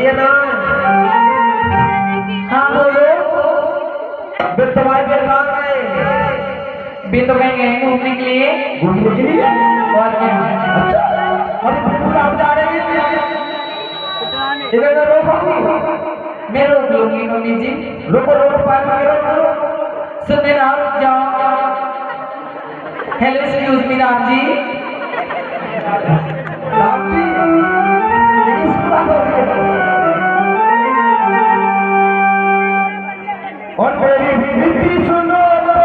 सुनिए ना। हाँ बोलो। फिर तुम्हारे घर कहाँ गए? भी तो कहीं गए घूमने के लिए। घूमने के लिए? और क्या? अच्छा, अरे बिल्कुल आप जा रहे हैं। इधर ना रोको। मैं रोक लूंगी मम्मी जी। रोको रोको, पास में रोको। सुनिए ना, रुक जाओ। Hello excuse me Ram ji. Ram ji, English में बात हो रही है। और मेरी विनती सुनो तो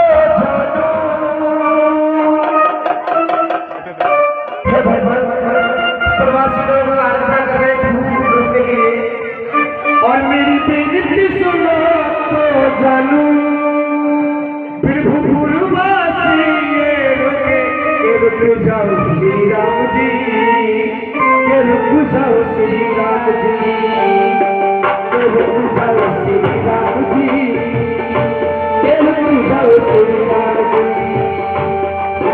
प्रवासी लोग आराधना कर रहे हैं रोकने के लिए। और मेरी विनती सुनो तो जानू, फिर भूलवासी ये रुक जाओ श्री राम जी, ये रुक जाओ श्री राम जी, ये रुक जाओ श्री राम जी, ये रुक जाओ श्री राम जी।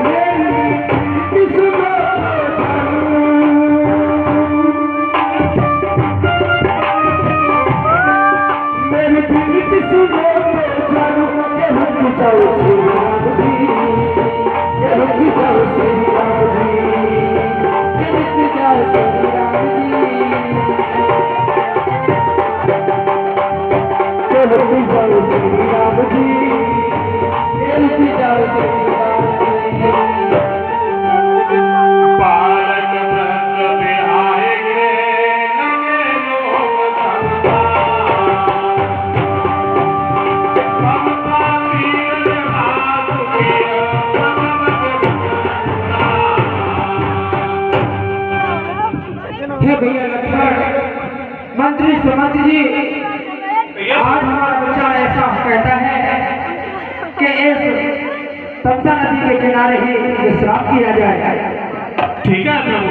मेरी विनती सुनो तो जानू, मेरी विनती सुनो तो जानू, ये रुक जाओ श्री राम जी, ये रुक जाओ श्री राम जी, ये रुक जाओ श्री राम जी, ये रुक जाओ श्री राम जी, ये रुक जाओ श्री राम जी। बालक व्रत बिहाए के लगे लोग ममता तीर हाथ किया हे भैया लक्ष्मण, मंत्री समंत जी, आज हमारा बच्चा ऐसा कहता है कि इस तमसा नदी के किनारे ही विश्राम किया जाए। ठीक है प्रभु।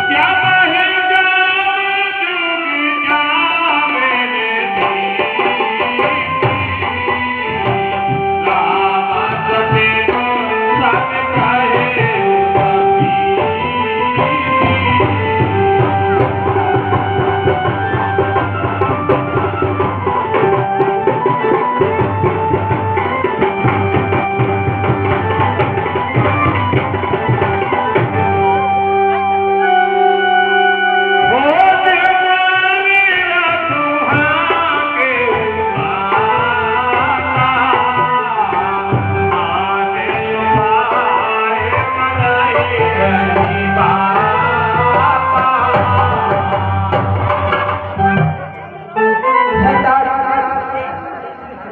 क्या कहे जान जुग जावेने राम सते को सत कहे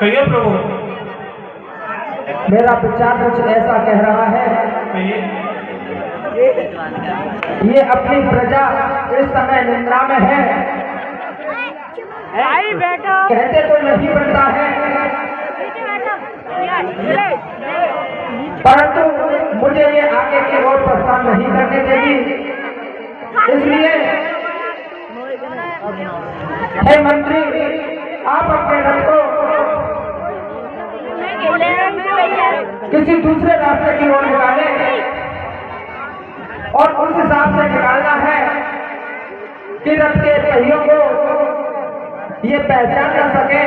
कहिए प्रभु। मेरा विचार कुछ ऐसा कह रहा है, कहिए। ये अपनी प्रजा इस समय निंद्रा में है। कहते तो नहीं बनता है, परंतु मुझे ये आगे की ओर प्रस्थान नहीं करने देगी। इसलिए हे मंत्री, आप अपने रथ को किसी दूसरे रास्ते की ओर निकालें और उस हिसाब से निकालना है कि रथ के पहियों को ये पहचान न सके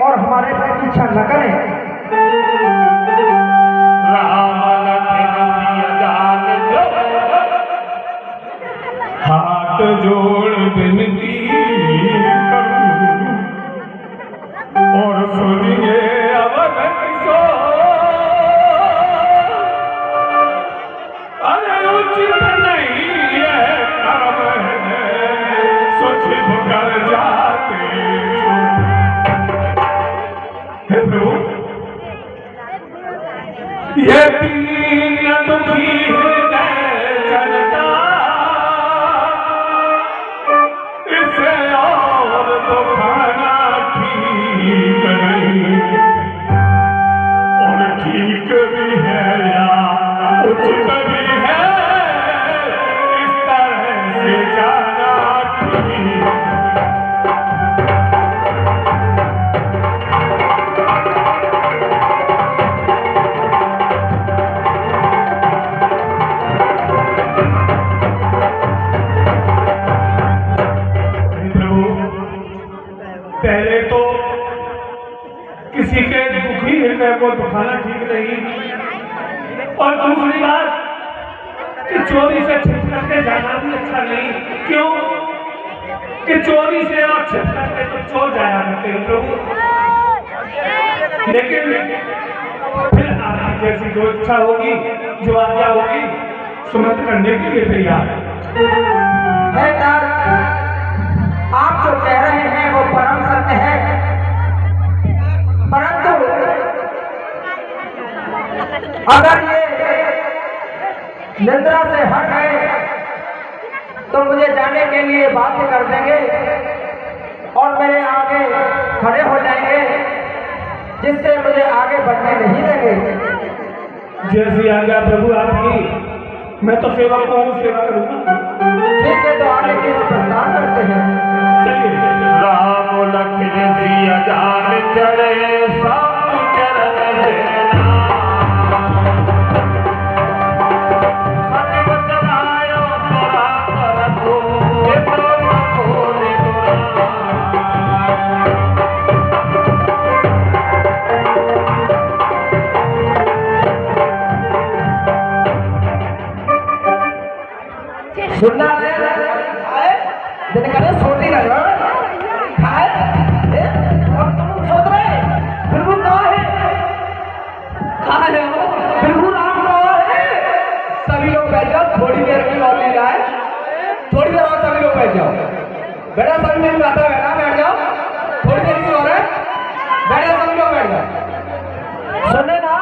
और हमारे पर पीछा न करें। राम लखन जान जो हाथ जोड़ विनती करूं और सुनिए अवध किशोर। अरे उचित नहीं है कर्म है सुचित कर जाते हे प्रभु। ये दीन दुखी हृदय जनता पहले तो किसी के दुखी हृदय को दुखाना ठीक नहीं, और दूसरी बात कि चोरी से छिप करके जाना भी अच्छा नहीं। क्यों कि चोरी से और छिप करके तो चोर जाया करते हैं प्रभु, लेकिन फिर आपकी जैसी जो इच्छा होगी, जो आज्ञा होगी, सुमत करने के लिए तैयार है। आप जो कह रहे हैं वो परम सत्य है, परंतु अगर ये निद्रा से हट गए तो मुझे जाने के लिए बाध्य कर देंगे और मेरे आगे खड़े हो जाएंगे, जिससे मुझे आगे बढ़ने नहीं देंगे। जैसी आज्ञा प्रभु आपकी, मैं तो सेवा को सेवा करूंगा। ठीक है, तो आगे की ओर प्रस्थान करते हैं। चलिए। राम लखन सिया जान चले सब चरण सेना, सच बचनायो तोरा परतु ये तो न खोले सुनना है दिन करे सोती रहो खाए और तुम सोच रहे बिल्कुल कहाँ है वो बिल्कुल आप कहाँ है। सभी लोग बैठ जाओ, थोड़ी देर की और ले जाए, थोड़ी देर और सभी लोग बैठ जाओ। बेटा सभी लोग आता है बैठ जाओ, थोड़ी देर की और है, बैठ जाओ सभी लोग बैठ जाओ। सुने ना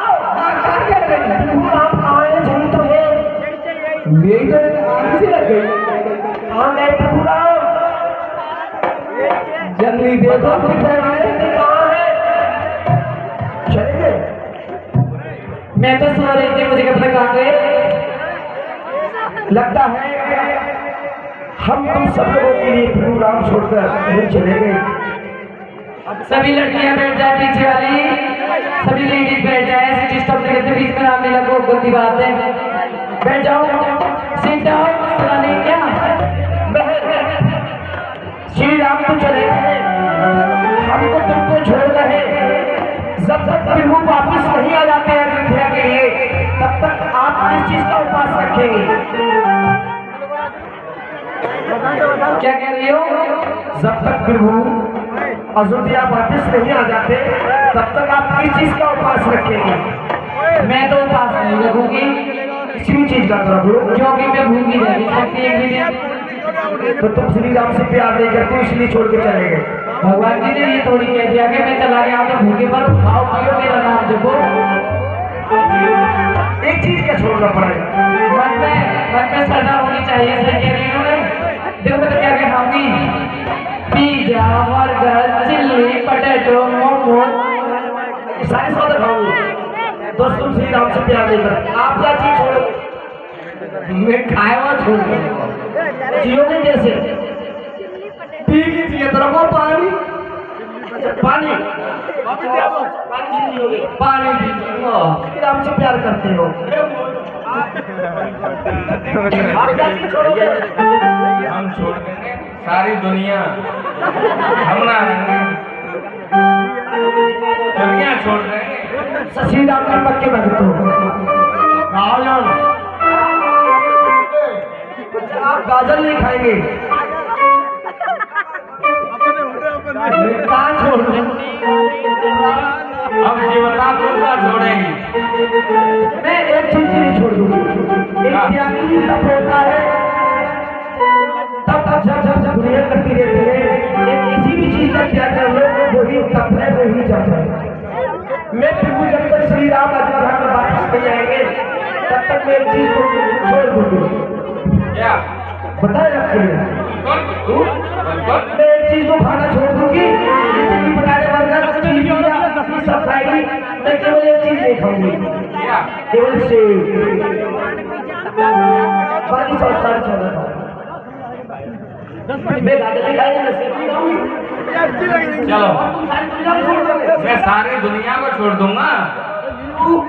क्या कह रहे हैं, बिल्कुल आप कहाँ है यही तो है, मेरी तो आंख से लग गई। हाँ गए प्रभुराम, जल्दी देखो कहाँ है। चलेंगे, मैं तो सो रही थी, मुझे कब तक आ गए। लगता है हम तुम सब लोगों के लिए प्रभुराम छोड़कर नहीं चले गए। सभी लड़कियां बैठ जाए, पीछे वाली सभी लेडीज बैठ जाए। सिस्टम से कहते बीच में नाम मिला को गंदी बात है। बैठ जाओ, सीट जाओ, सुना नहीं क्या। श्री राम तो चले गए, हमको तुमको छोड़ रहे। जब तक प्रभु वापिस नहीं आ जाते हैं अयोध्या के लिए, तब तक आप इस चीज का उपवास रखेंगे। क्या कह रही हो? जब तक प्रभु अयोध्या वापिस नहीं आ जाते, तब तक आप किस चीज का उपवास रखेंगे? मैं तो उपास नहीं रखूंगी, किसी भी चीज का प्रभु, क्योंकि मैं भूखी रह नहीं सकती एक भी दिन। तो तुम श्री राम से प्यार नहीं करते, इसलिए छोड़ के चले गए। भगवान जी ने ये थोड़ी कह दिया कि मैं चला गया तो भूखे पर खाओ पियो मेरा नाम जपो। एक चीज क्या छोड़ना पड़ेगा? मन में श्रद्धा होनी चाहिए। सही कह रही हूँ मैं। देखो मैं तो क्या खाऊंगी, pizza, burger, chilli, potato, momos, सारी सौदा खाऊंगी। दोस्त तुम श्री राम से प्यार नहीं करते, आप क्या चीज छोड़ो? मैं खाए हुआ छोड़ जियोगे कैसे? पी लीजिए तरफ पानी, पानी पानी श्री राम से प्यार करते हो। आप क्या चीज छोड़ोगे? हम छोड़ देंगे सारी दुनिया, हम ना रहेंगे, दुनिया छोड़ देंगे। श्री राम के पक्के भक्त हो। आप गाजर नहीं खाएंगे, कहाँ छोड़ दो? हम जीवता दूंगा छोड़ेंगे। मैं एक चीज नहीं छोड़ दूंगी। एक त्यागी तब होता है, तब जब दुनिया करती रहती है। एक किसी भी चीज का त्याग कर लो, वही तब है, वही जब है। मैं प्रभु जब तक श्री राम अयोध्या में वापस नहीं आएंगे, तब तक मैं एक चीज को छोड़ दूंगी। क्या बताए आपके लिए, मैं एक चीज को खाना छोड़ दूंगी, जैसे कि पटाखे बर्गर, सब खाएगी। मैं केवल एक चीज नहीं खाऊंगी, क्या केवल सेब। बाकी सब सारे छोड़ा था। मैं गाजर नहीं खाएंगे, मैं सेब नहीं खाऊंगी। चलो सारी दुनिया को छोड़ दोगे? मैं सारी दुनिया को छोड़ दूंगा।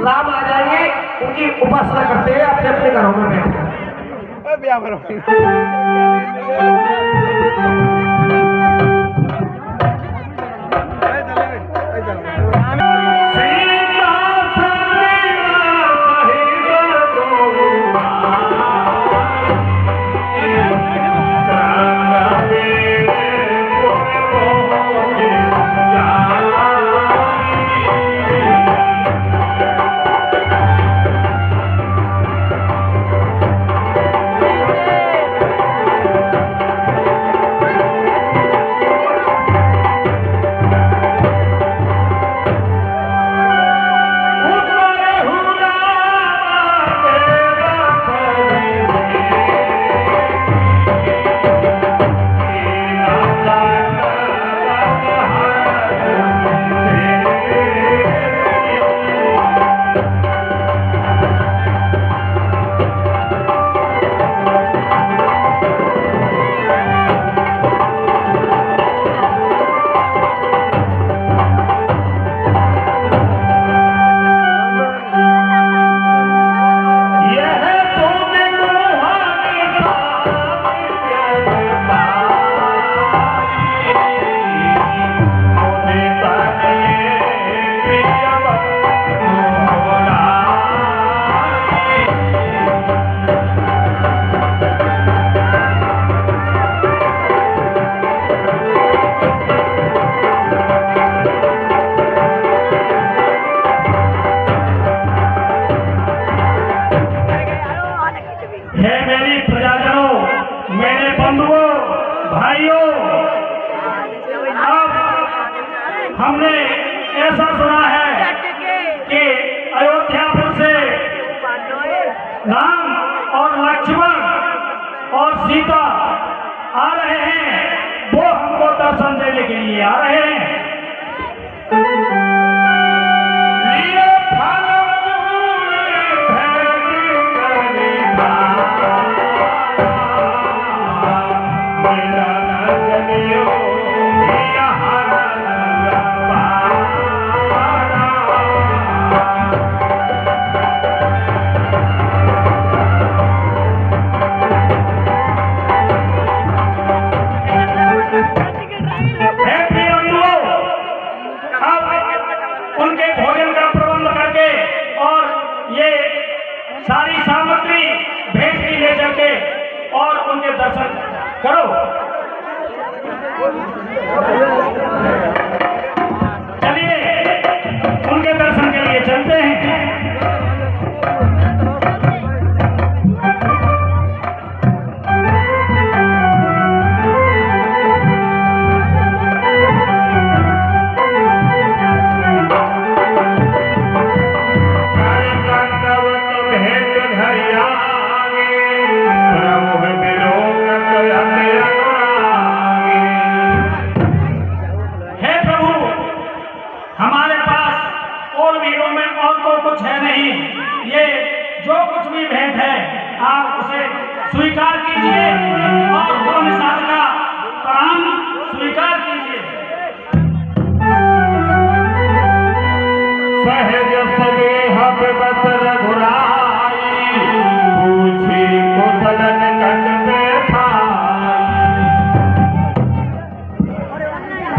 राम आ जाएंगे, उनकी उपासना करते हैं अपने अपने घरों में बैठकर। हमने ऐसा सुना है कि अयोध्यापुर से राम और लक्ष्मण और सीता आ रहे हैं, वो हमको दर्शन देने के लिए आ रहे हैं। उनके भोजन का प्रबंध करके और ये सारी सामग्री भेंट की ले जाके और उनके दर्शन करो। चलिए उनके दर्शन के लिए चलते हैं। हमारे पास और भीड़ों में और तो कुछ है नहीं, ये जो कुछ भी भेंट है आप उसे स्वीकार कीजिए और दो निशान का प्रणाम स्वीकार कीजिए। सहज सदेह बस रघुराई, पूछी कुशलन कंठ में ठाई।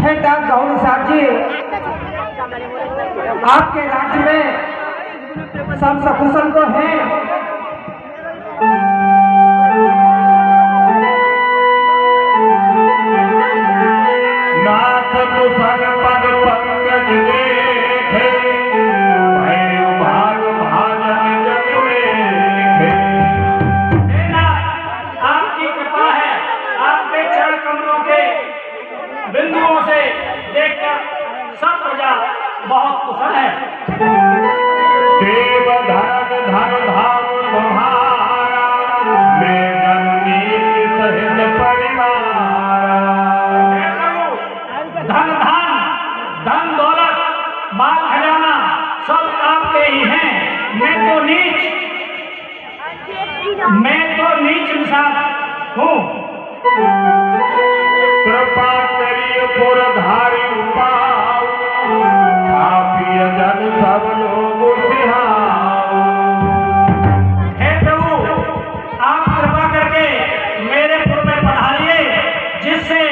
है डॉक्टर गौरी साहब जी, आपके राज्य में सब सकुशल तो हैं? नाथ कुशल पद पंकज देखे, भय भाग भाजन जग लेखे। आपकी कृपा है, आपके चरण कमलों के बिंदुओं से देखकर सब प्रजा बहुत कुशल है। देव धन धन धाम तुम्हारा, मैं जननी सहित परिवारा। धन धन दौलत माल खजाना सब आपके ही हैं। मैं तो नीच इंसान हूँ। कृपा करिए पुरधारी पाओ, आपिय जन सब लोग सिहाओ। हे प्रभु, आप कृपा करके मेरे पुर में पधारिए, जिससे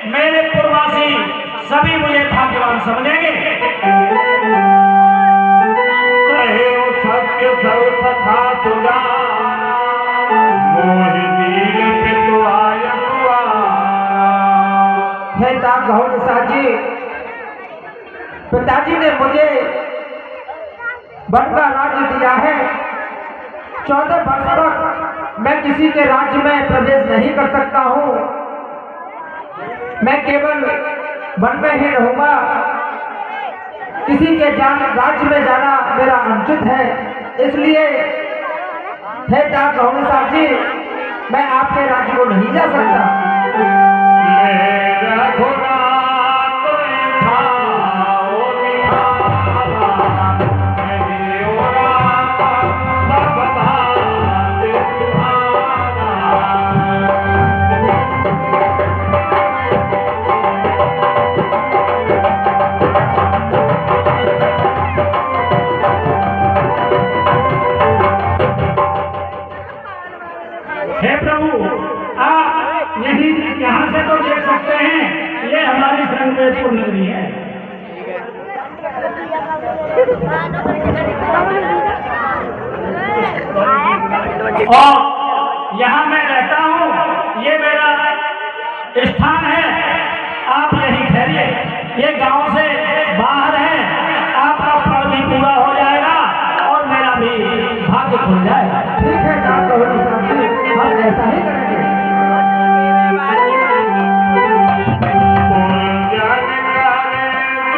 मेरे पुरवासी सभी मुझे भाग्यवान समझेंगे। कहे सत्य सब सखा सुजाना, मोहि नील पितु आय सुआना। है डॉक्टर गौरी साहब जी, पिताजी ने मुझे वन का राज्य दिया है। 14 वर्ष तक मैं किसी के राज्य में प्रवेश नहीं कर सकता हूँ। मैं केवल वन में ही रहूंगा। किसी के राज्य में जाना मेरा अनुचित है। इसलिए है डॉक्टर गौरी साहब जी, मैं आपके राज्य को नहीं जा सकता। मेरा घोड़ा कोई खाओ निखावा, मेरी ओरा सब भात सुहावा। हे प्रभु, आप यहाँ से तो देख सकते हैं, ये हमारी श्रृंगेरपुर नगरी है। और यहाँ मैं रहता हूँ, ये मेरा स्थान है। आप यहीं ठहरिए, ये गांव से बाहर है। आपका फल भी पूरा हो जाएगा और मेरा भी भाग्य खुल जाएगा। ठीक है डॉक्टर गौरी साहब जी, हम ऐसा ही करेंगे। जन करे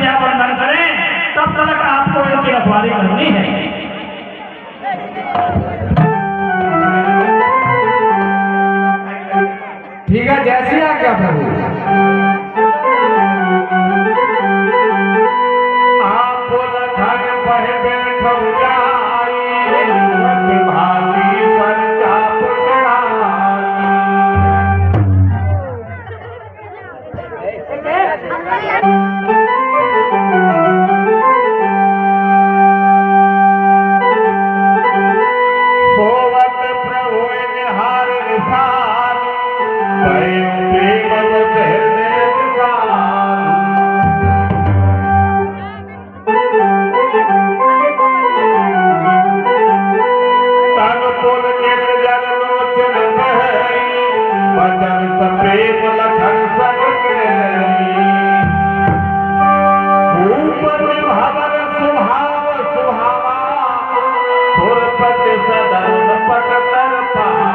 संध्यावंदन करें, तब तक आपको इनकी रखवाली करनी है। ठीक है, जैसी आज्ञा प्रभु। आप लखन बह बैठो जाई, भाती संजा सोवत प्रभु निहार निशान, प्रेम हृदय तन पुल नित जन लोचन बहई, वचन सप्रेम लखन सब भूपति भवन सुभाव सुहावा, सुरपति सदन पट तर पावा।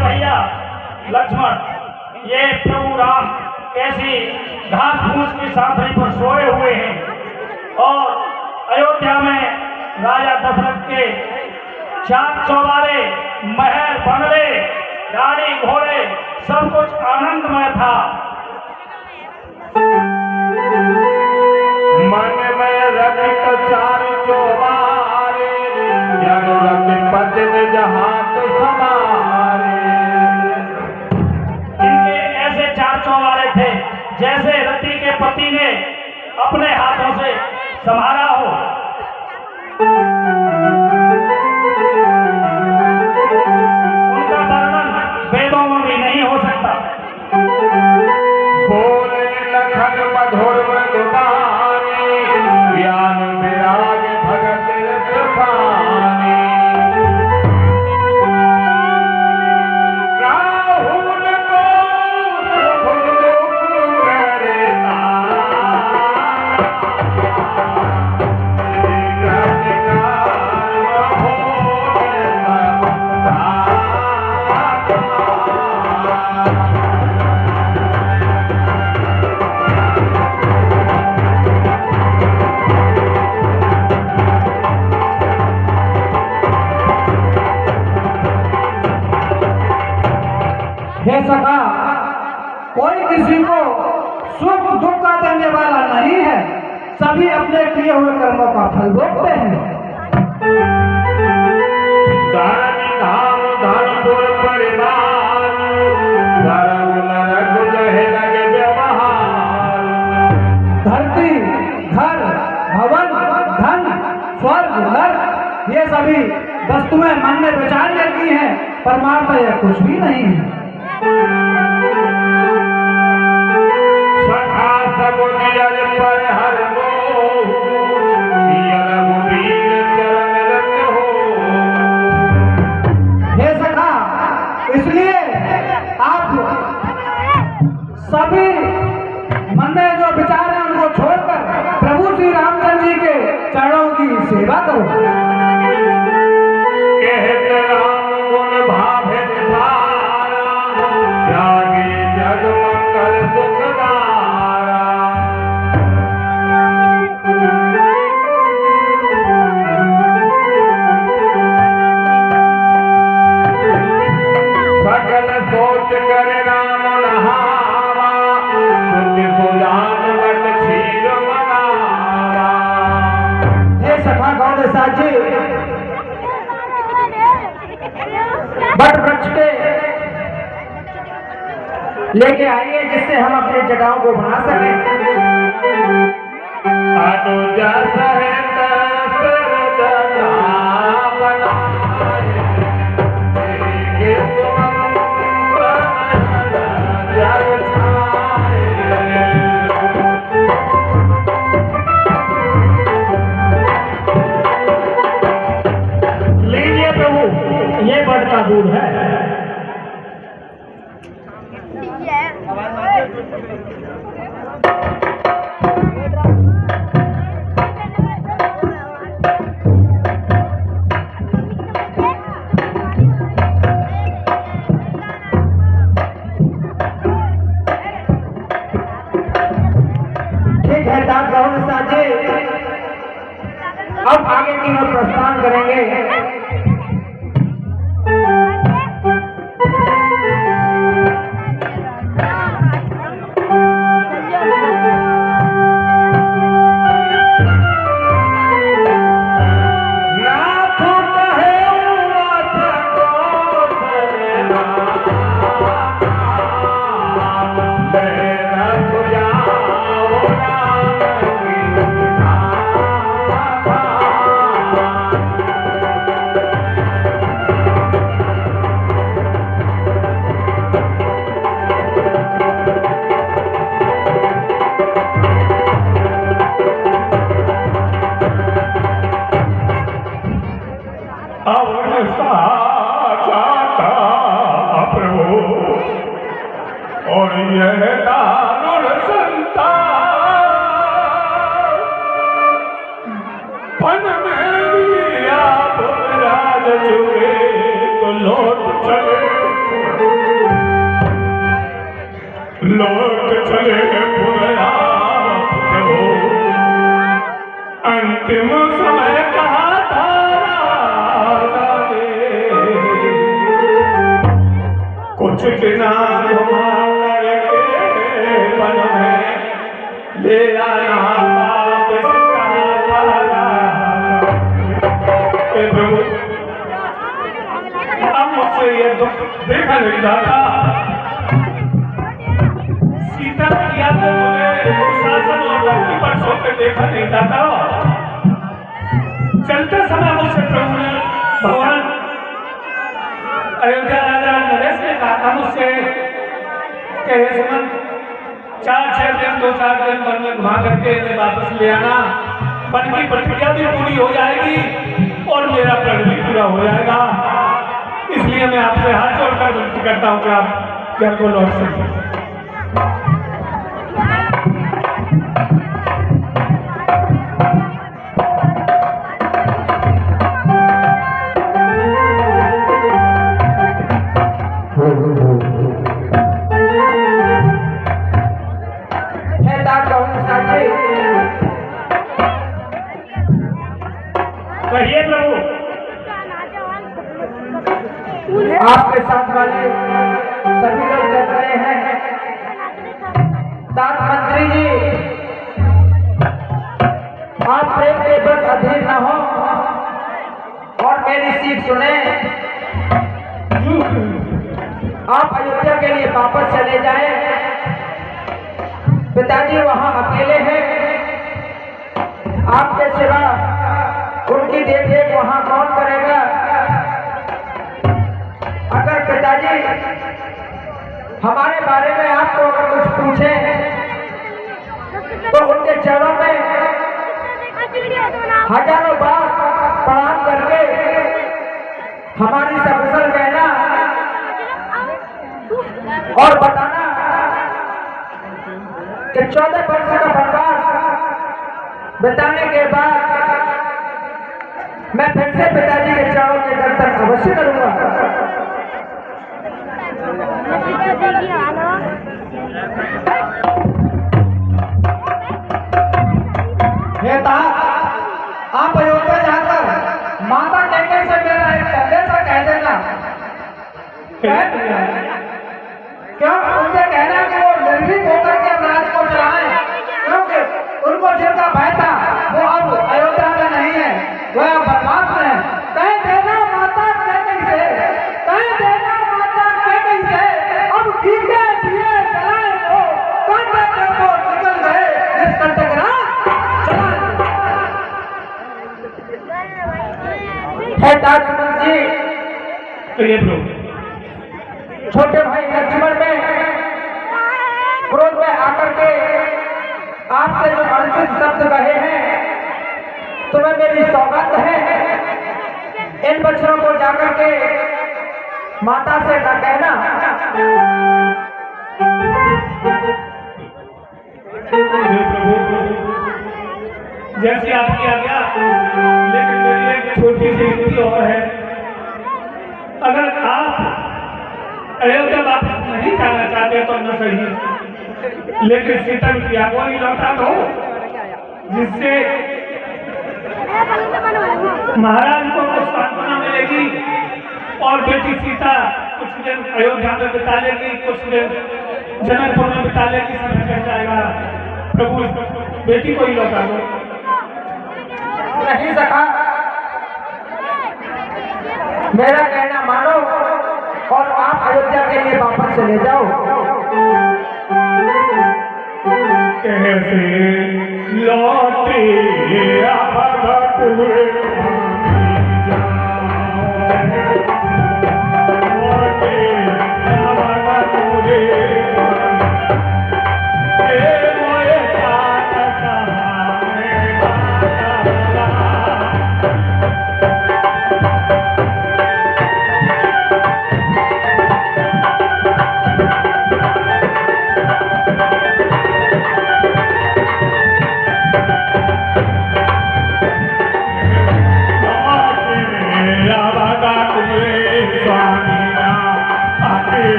भैया लक्ष्मण, ये प्रभु राम कैसी घास फूस की साथी पर सोए हुए हैं और अयोध्या में राजा दशरथ के 4 चौबारे, महल, बंगले, गाड़ी घोड़े सब कुछ आनंदमय था। मन में रचित 4 चौबारे, जन रति पतिन जहात समारे। इनके ऐसे 4 चौबारे थे जैसे रति के पति ने अपने हाथों से संभाला हो। उनका वर्णन वेदों में भी नहीं हो सकता। बोले लखन मधुर मृदुबानी, ज्ञान विराग भगत रसानी। राहुल को सुख दुख करता, हे सखा, कोई किसी को सुख दुख का देने वाला नहीं है, सभी अपने किए हुए कर्मों का फल भोगते हैं। धन धाम धनपुर परिवार, धर्म नरक जहे लगे व्यवहार। धरती, घर, भवन, धन, स्वर्ग, नर्क, ये सभी वस्तुएं मन में विचार लेती हैं, परमार्थ यह कुछ भी नहीं है। सखा सब दियर पर हर मोह, सिया रघुबीर चरण रत हो। हे सखा, इसलिए आप सभी मन में जो विचार है उनको छोड़कर प्रभु श्री रामचंद्र जी के चरणों की सेवा करो। कहत राम गुण भाभित भारा, जागे जग मंगल सुखदारा। सकल सोच कर राम नहावा, सुधि सुजान बट क्षीर मनावा। हे सखा गौड़ साजी, बट वृक्ष के लेके आइए जिससे हम अपनी जटाओं को बना सकें। अनुजा सहित सरद बनाए, तेगे सुमंत्र जग छाए। लीजिए प्रभु, ये बड़ का दूध है। ठीक है दास गौर साजी, अब आगे की ओर प्रस्थान करेंगे। और यह दारुल संतान पन में भी आप राज जुगे तो लौट चले पुरया प्रभु। अंतिम समय कहा था कुछ बिना घुमा करके पन में ले आना वापस प्रभु। अब मुझसे ये दुख देखा नहीं जाता। सीता किया तो मुझे शासन और लड़की पर सोते देखा नहीं जाता। चलते समय मुझसे प्रभु ने भगवान अयोध्या राजा नरेश ने कहा था मुझसे कि हे सुमन 4-6 दिन 2-4 दिन वन में घुमा करके इन्हें वापस ले आना। वन की प्रतिज्ञा भी पूरी हो जाएगी और मेरा प्रण भी पूरा हो जाएगा। इसलिए मैं आपसे हाथ जोड़कर विनती करता हूँ कि आप घर को लौट सकें। कहिए प्रभु। आपके साथ वाले सभी लोग चल रहे हैं। दास मंत्री जी, आप प्रेम के बस अधीर न हो और मेरी सीख सुने। आप अयोध्या के लिए वापस चले जाएं। पिताजी वहां अकेले हैं, आपके सिवा उनकी देखरेख वहां कौन करेगा? अगर पिताजी हमारे बारे में आपको अगर कुछ पूछे तो उनके चरणों में हजारों बार प्रणाम करके हमारी सकुशल कहना और बताना कि 14 वर्ष का वनवास बिताने के बाद मैं फिर से पिताजी के चरणों के दर्शन अवश्य करूंगा। आप अयोध्या जाकर माता टेके से मेरा एक संदेश कह देना। क्यों? उनसे कहना कि वो निर्भीक होकर के राज को चलाएं, क्योंकि उनको जिनका भय था वो अब अयोध्या में नहीं है, वो अब बर्बाद में है। कह देना माता टेके से, कह देना माता टेके से, अब दीपे दिए जलाए वो कांटे को निकल गए निष्कंटक रात चला। है दासमन जी, छोटे भाई लक्ष्मण में क्रोध में आकर के आपसे जो अनुचित शब्द कहे हैं, तुम्हें मेरी सौगात है, इन बच्चों को जाकर के माता से न कहना। जैसी आपकी आज्ञा, लेकिन मेरी एक छोटी सी विनती और है। अगर आप अयोध्या वापस नहीं जाना चाहते तो न सही, लेकिन सीता बिटिया को ही लौटा दो, जिससे महाराज को कुछ सांत्वना मिलेगी और बेटी सीता कुछ दिन अयोध्या में बिता लेगी, कुछ दिन जनकपुर में बिता लेगी, समय कट जाएगा। प्रभु बेटी को ही लौटा दो। नहीं सका, मेरा कहना मानो और आप अयोध्या के लिए वापस चले जाओ। कैसे लौटे भगत हुए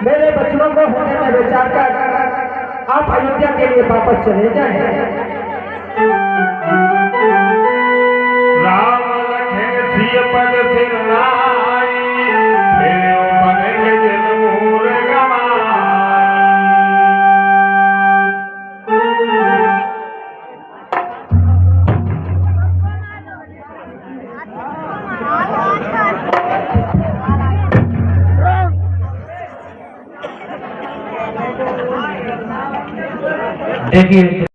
मेरे बच्चों को होने में विचार कर आप अयोध्या के लिए वापस चले जाएं। राम लखन सिय पद सिर नाई, मेरे ऊपर जनूर देखिए